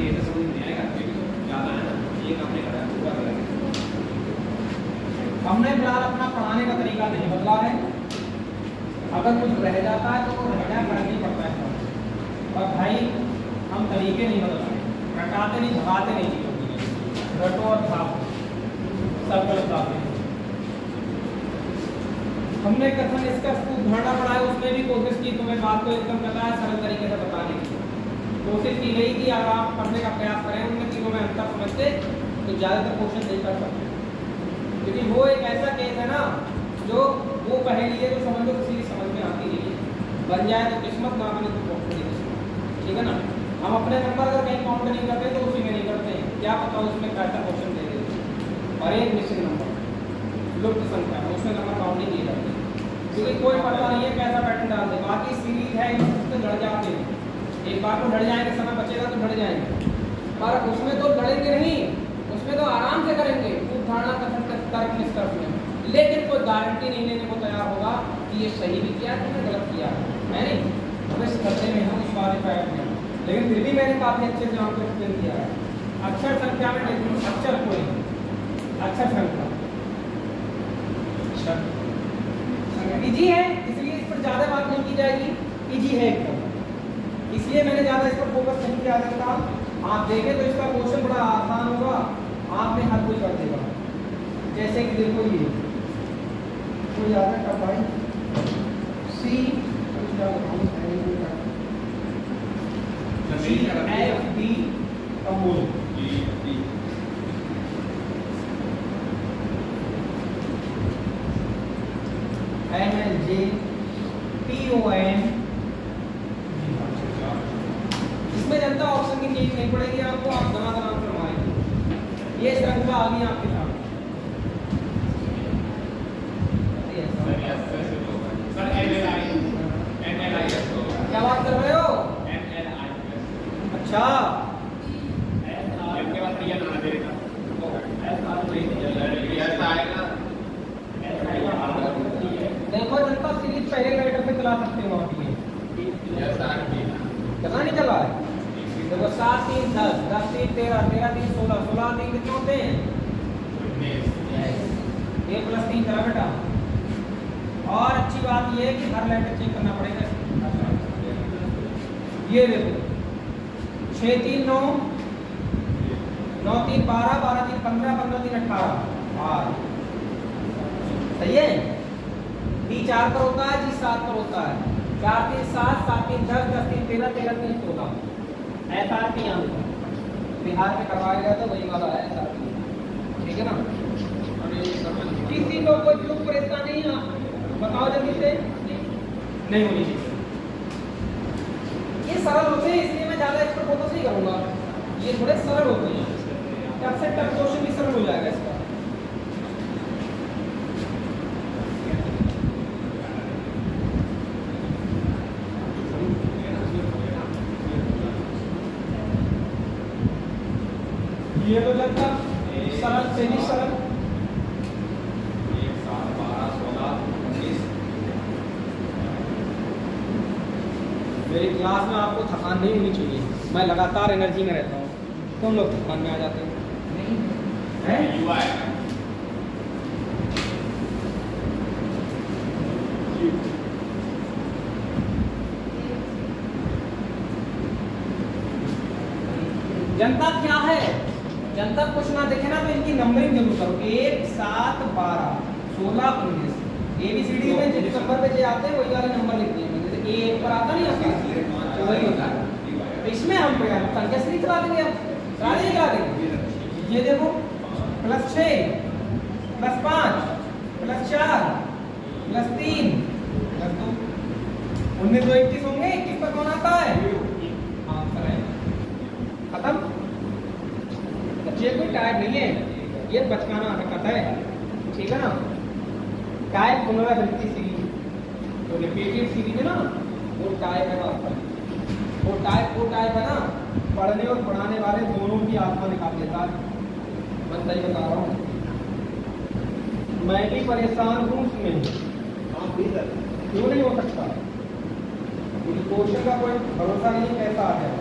ये तो समझ नहीं आएगा, ज़्यादा है ना, ये काम नहीं करा पूरा करेंगे। हमने फिलहाल अपना पढ़ाने का तरीका नहीं बदला है, अगर कुछ रह जाता है तो रह जाए, फर्क नहीं पड़ता है। और भाई हम तरीके नहीं बदलते, रटाते नहीं, भगाते नहीं चीज़ों, रटो और छापो, सब गलत बातें। हमने कथन इसका धारणा पढ़ा है, उसमें भी कोशिश की तुम्हें बात को एकदम पता है सरल तरीके से बताने की कोशिश की गई कि अगर आप पढ़ने का प्रयास करें उनमें तीनों में अंतर समझते तो ज़्यादातर क्वेश्चन नहीं कर सकते, क्योंकि वो एक ऐसा केस है ना जो वो पहेली है जो समझ लो किसी की समझ में आती नहीं है, बन जाए तो किस्मत, ना बने तो बहुत बड़ी किस्मत, ठीक है ना। हम अपने नंबर अगर कहीं काउंट नहीं करते तो उसी में नहीं करते हैं, क्या पता उसमें कैसा क्वेश्चन दे देते। और एक मिसिंग नंबर लुप्त संख्या उसमें नंबर काउंट नहीं किए जाते, क्योंकि कोई पता नहीं है कैसा पैटर्न डाल दे। बाकी सीरीज है इससे लड़ जाते हैं, एक बार को लड़ जाएंगे, समय बचेगा तो लड़ जाएंगे, पर उसमें तो लड़ेंगे नहीं, इसमें तो आराम से करेंगे पूर्व धारणा कथन तर्क निष्कर्ष में, लेकिन कोई गारंटी नहीं लेने को तैयार होगा कि ये सही भी किया तुमने गलत किया है नहीं। बस करते में हम क्वालिफाइड में, लेकिन फिर भी मैंने काफी अच्छे से आपको एक्सप्लेन किया है। अक्षर संख्या में देखिए, अक्षर कोई अक्षर संख्या इजी है, इसलिए इस पर ज्यादा बात नहीं की जाएगी, इजी है एकदम, इसलिए मैंने ज्यादा इस पर फोकस नहीं किया जाता। आप देखें तो इसका क्वेश्चन बड़ा आसान होगा, आपने हर कोई कर देगा। जैसे कि देखो ये तो याद है कब भाई C F D Amul N L J P O N, इसमें जनता ऑप्शन की नीड नहीं पड़ेगी आपको, आप दना फरमाएंगे। ये श्रृंखला आ गई आपके सामने। क्या बात कर रहे हो? अच्छा देखो जनता सीरीज पहले लेटर पे चला सकते हो आप, ये कितना नहीं चला है। देखो 7 3 10 10 3 13 13 3 16 16 3 कितने होते हैं 1 + 3 चला बेटा। और अच्छी बात ये है कि हर लेटर चेक करना पड़ेगा। ये देखो 6 3 9 9 3 12 12 3 15 15 3 18 सही है। डी 4 पर होता है, जी 7 पर होता है। 4 3 7 7 3 10 10 3 13 13 3 14 ऐसा बिहार में करवाया गया था वही वाला है ऐसा, ठीक है ना। किसी को कोई परेशानी बताओ जल्दी से, नहीं होनी चाहिए। ये सरल होते हैं इसलिए मैं ज्यादा इस पर फोकस नहीं करूंगा, ये थोड़े सरल होते हैं, टफ से टफ क्वेश्चन भी सरल हो जाएगा इसका। ये तो लगता सरल से भी सरल। मेरी क्लास में आपको थकान नहीं होनी चाहिए, मैं लगातार एनर्जी में रहता हूँ, तुम लोग थकान में आ जाते हो हैं? जनता क्या है, जनता कुछ ना देखे ना तो इनकी नंबरिंग जरूर करो। 1 7 12 16 19 ABCD में जिस नंबर पे जो आते हैं वही वाले नंबर लिखते हैं। जैसे A पर आता नहीं आपका तो वही होता है। तो इसमें हम संख्या श्री चला देंगे, अब चला देंगे क्या देंगे। ये देखो +6 +5 +4 +3 +2 19 2 21 होंगे। 21 पर कौन आता है? आंसर है खत्म। ये कोई टाइप नहीं है, ये बचकाना हरकत है, ठीक है ना। टाइप पुनरावृत्ति सीरीज तो रिपीटेड सीरीज है ना, वो टाइप है वास्तव। वो टाइप है ना, पढ़ने और पढ़ाने वाले दोनों की आत्मा निकाल देता है। मैं सही बता रहा हूँ, मैं भी परेशान हूँ उसमें, क्यों नहीं हो सकता। क्वेश्चन का कोई भरोसा नहीं कैसा आ जाए।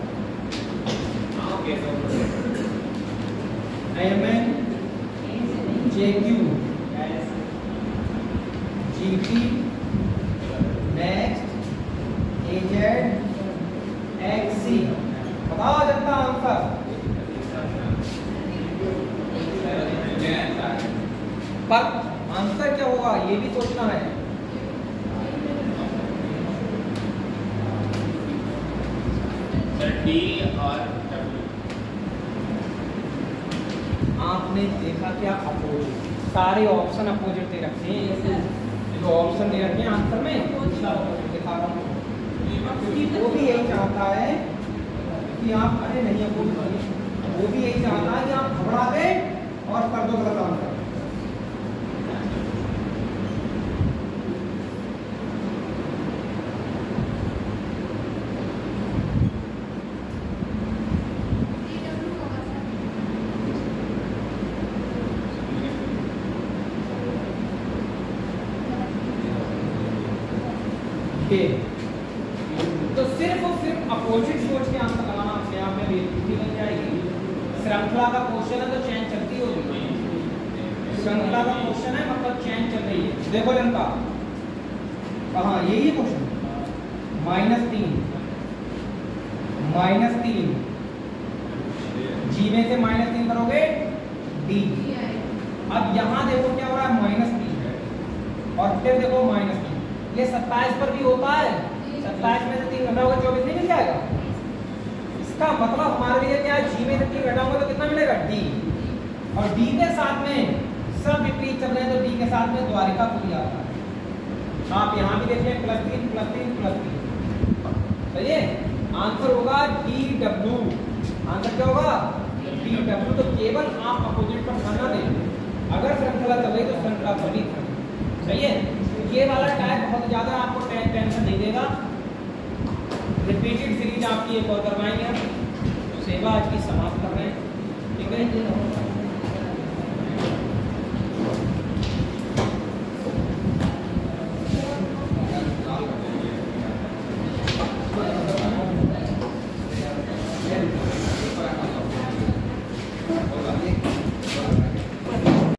MN JQ GP next AZ XC, बताओ जनता आंसर। पर आंसर क्या होगा ये भी सोचना है। D और आपने देखा क्या अपोजिट, सारे ऑप्शन अपोजिट दे रखे हैं। जो ऑप्शन दे रखे हैं आंसर में दिखा रहा हूँ, वो भी यही चाहता है कि आप अरे नहीं अपोजिट, वो भी यही चाहता है कि आप घबरा गए और कर दो गलत आंसर। कोशिश सोच के आंसर लगाना अपने आप में बेवकूफी बन जाएगी। श्रृंखला का क्वेश्चन है तो चैन चलती होगी, श्रृंखला का क्वेश्चन है मतलब चैन चल रही है। देखो जनता कहाँ यही क्वेश्चन -3 जी में से -3 करोगे डी। अब यहाँ देखो क्या हो रहा है -3 और फिर देखो -3, ये 27 पर भी होता है। 27 में से 3 घटाओगे 24 नहीं मिल जाएगा। इसका मतलब हमारे लिए क्या है, जी में से 3 घटाओगे तो कितना मिलेगा डी, और डी के साथ में सब विपरीत चल रहे हैं तो डी के साथ में द्वारिका पूरी आता है। आप यहाँ भी देख लें +3 +3 +3, सही है। आंसर होगा DW। आंसर क्या होगा DW। तो केवल आप अपोजिट पर ध्यान न दें, अगर श्रृंखला चल रही तो श्रृंखला पर भी सही है। ये वाला टाइप बहुत ज़्यादा आपको टेंशन नहीं देगा। रिपीटेड सीरीज आपकी एक और करवाएंगे हम। सेवा आज की समाप्त कर रहे हैं, ठीक है।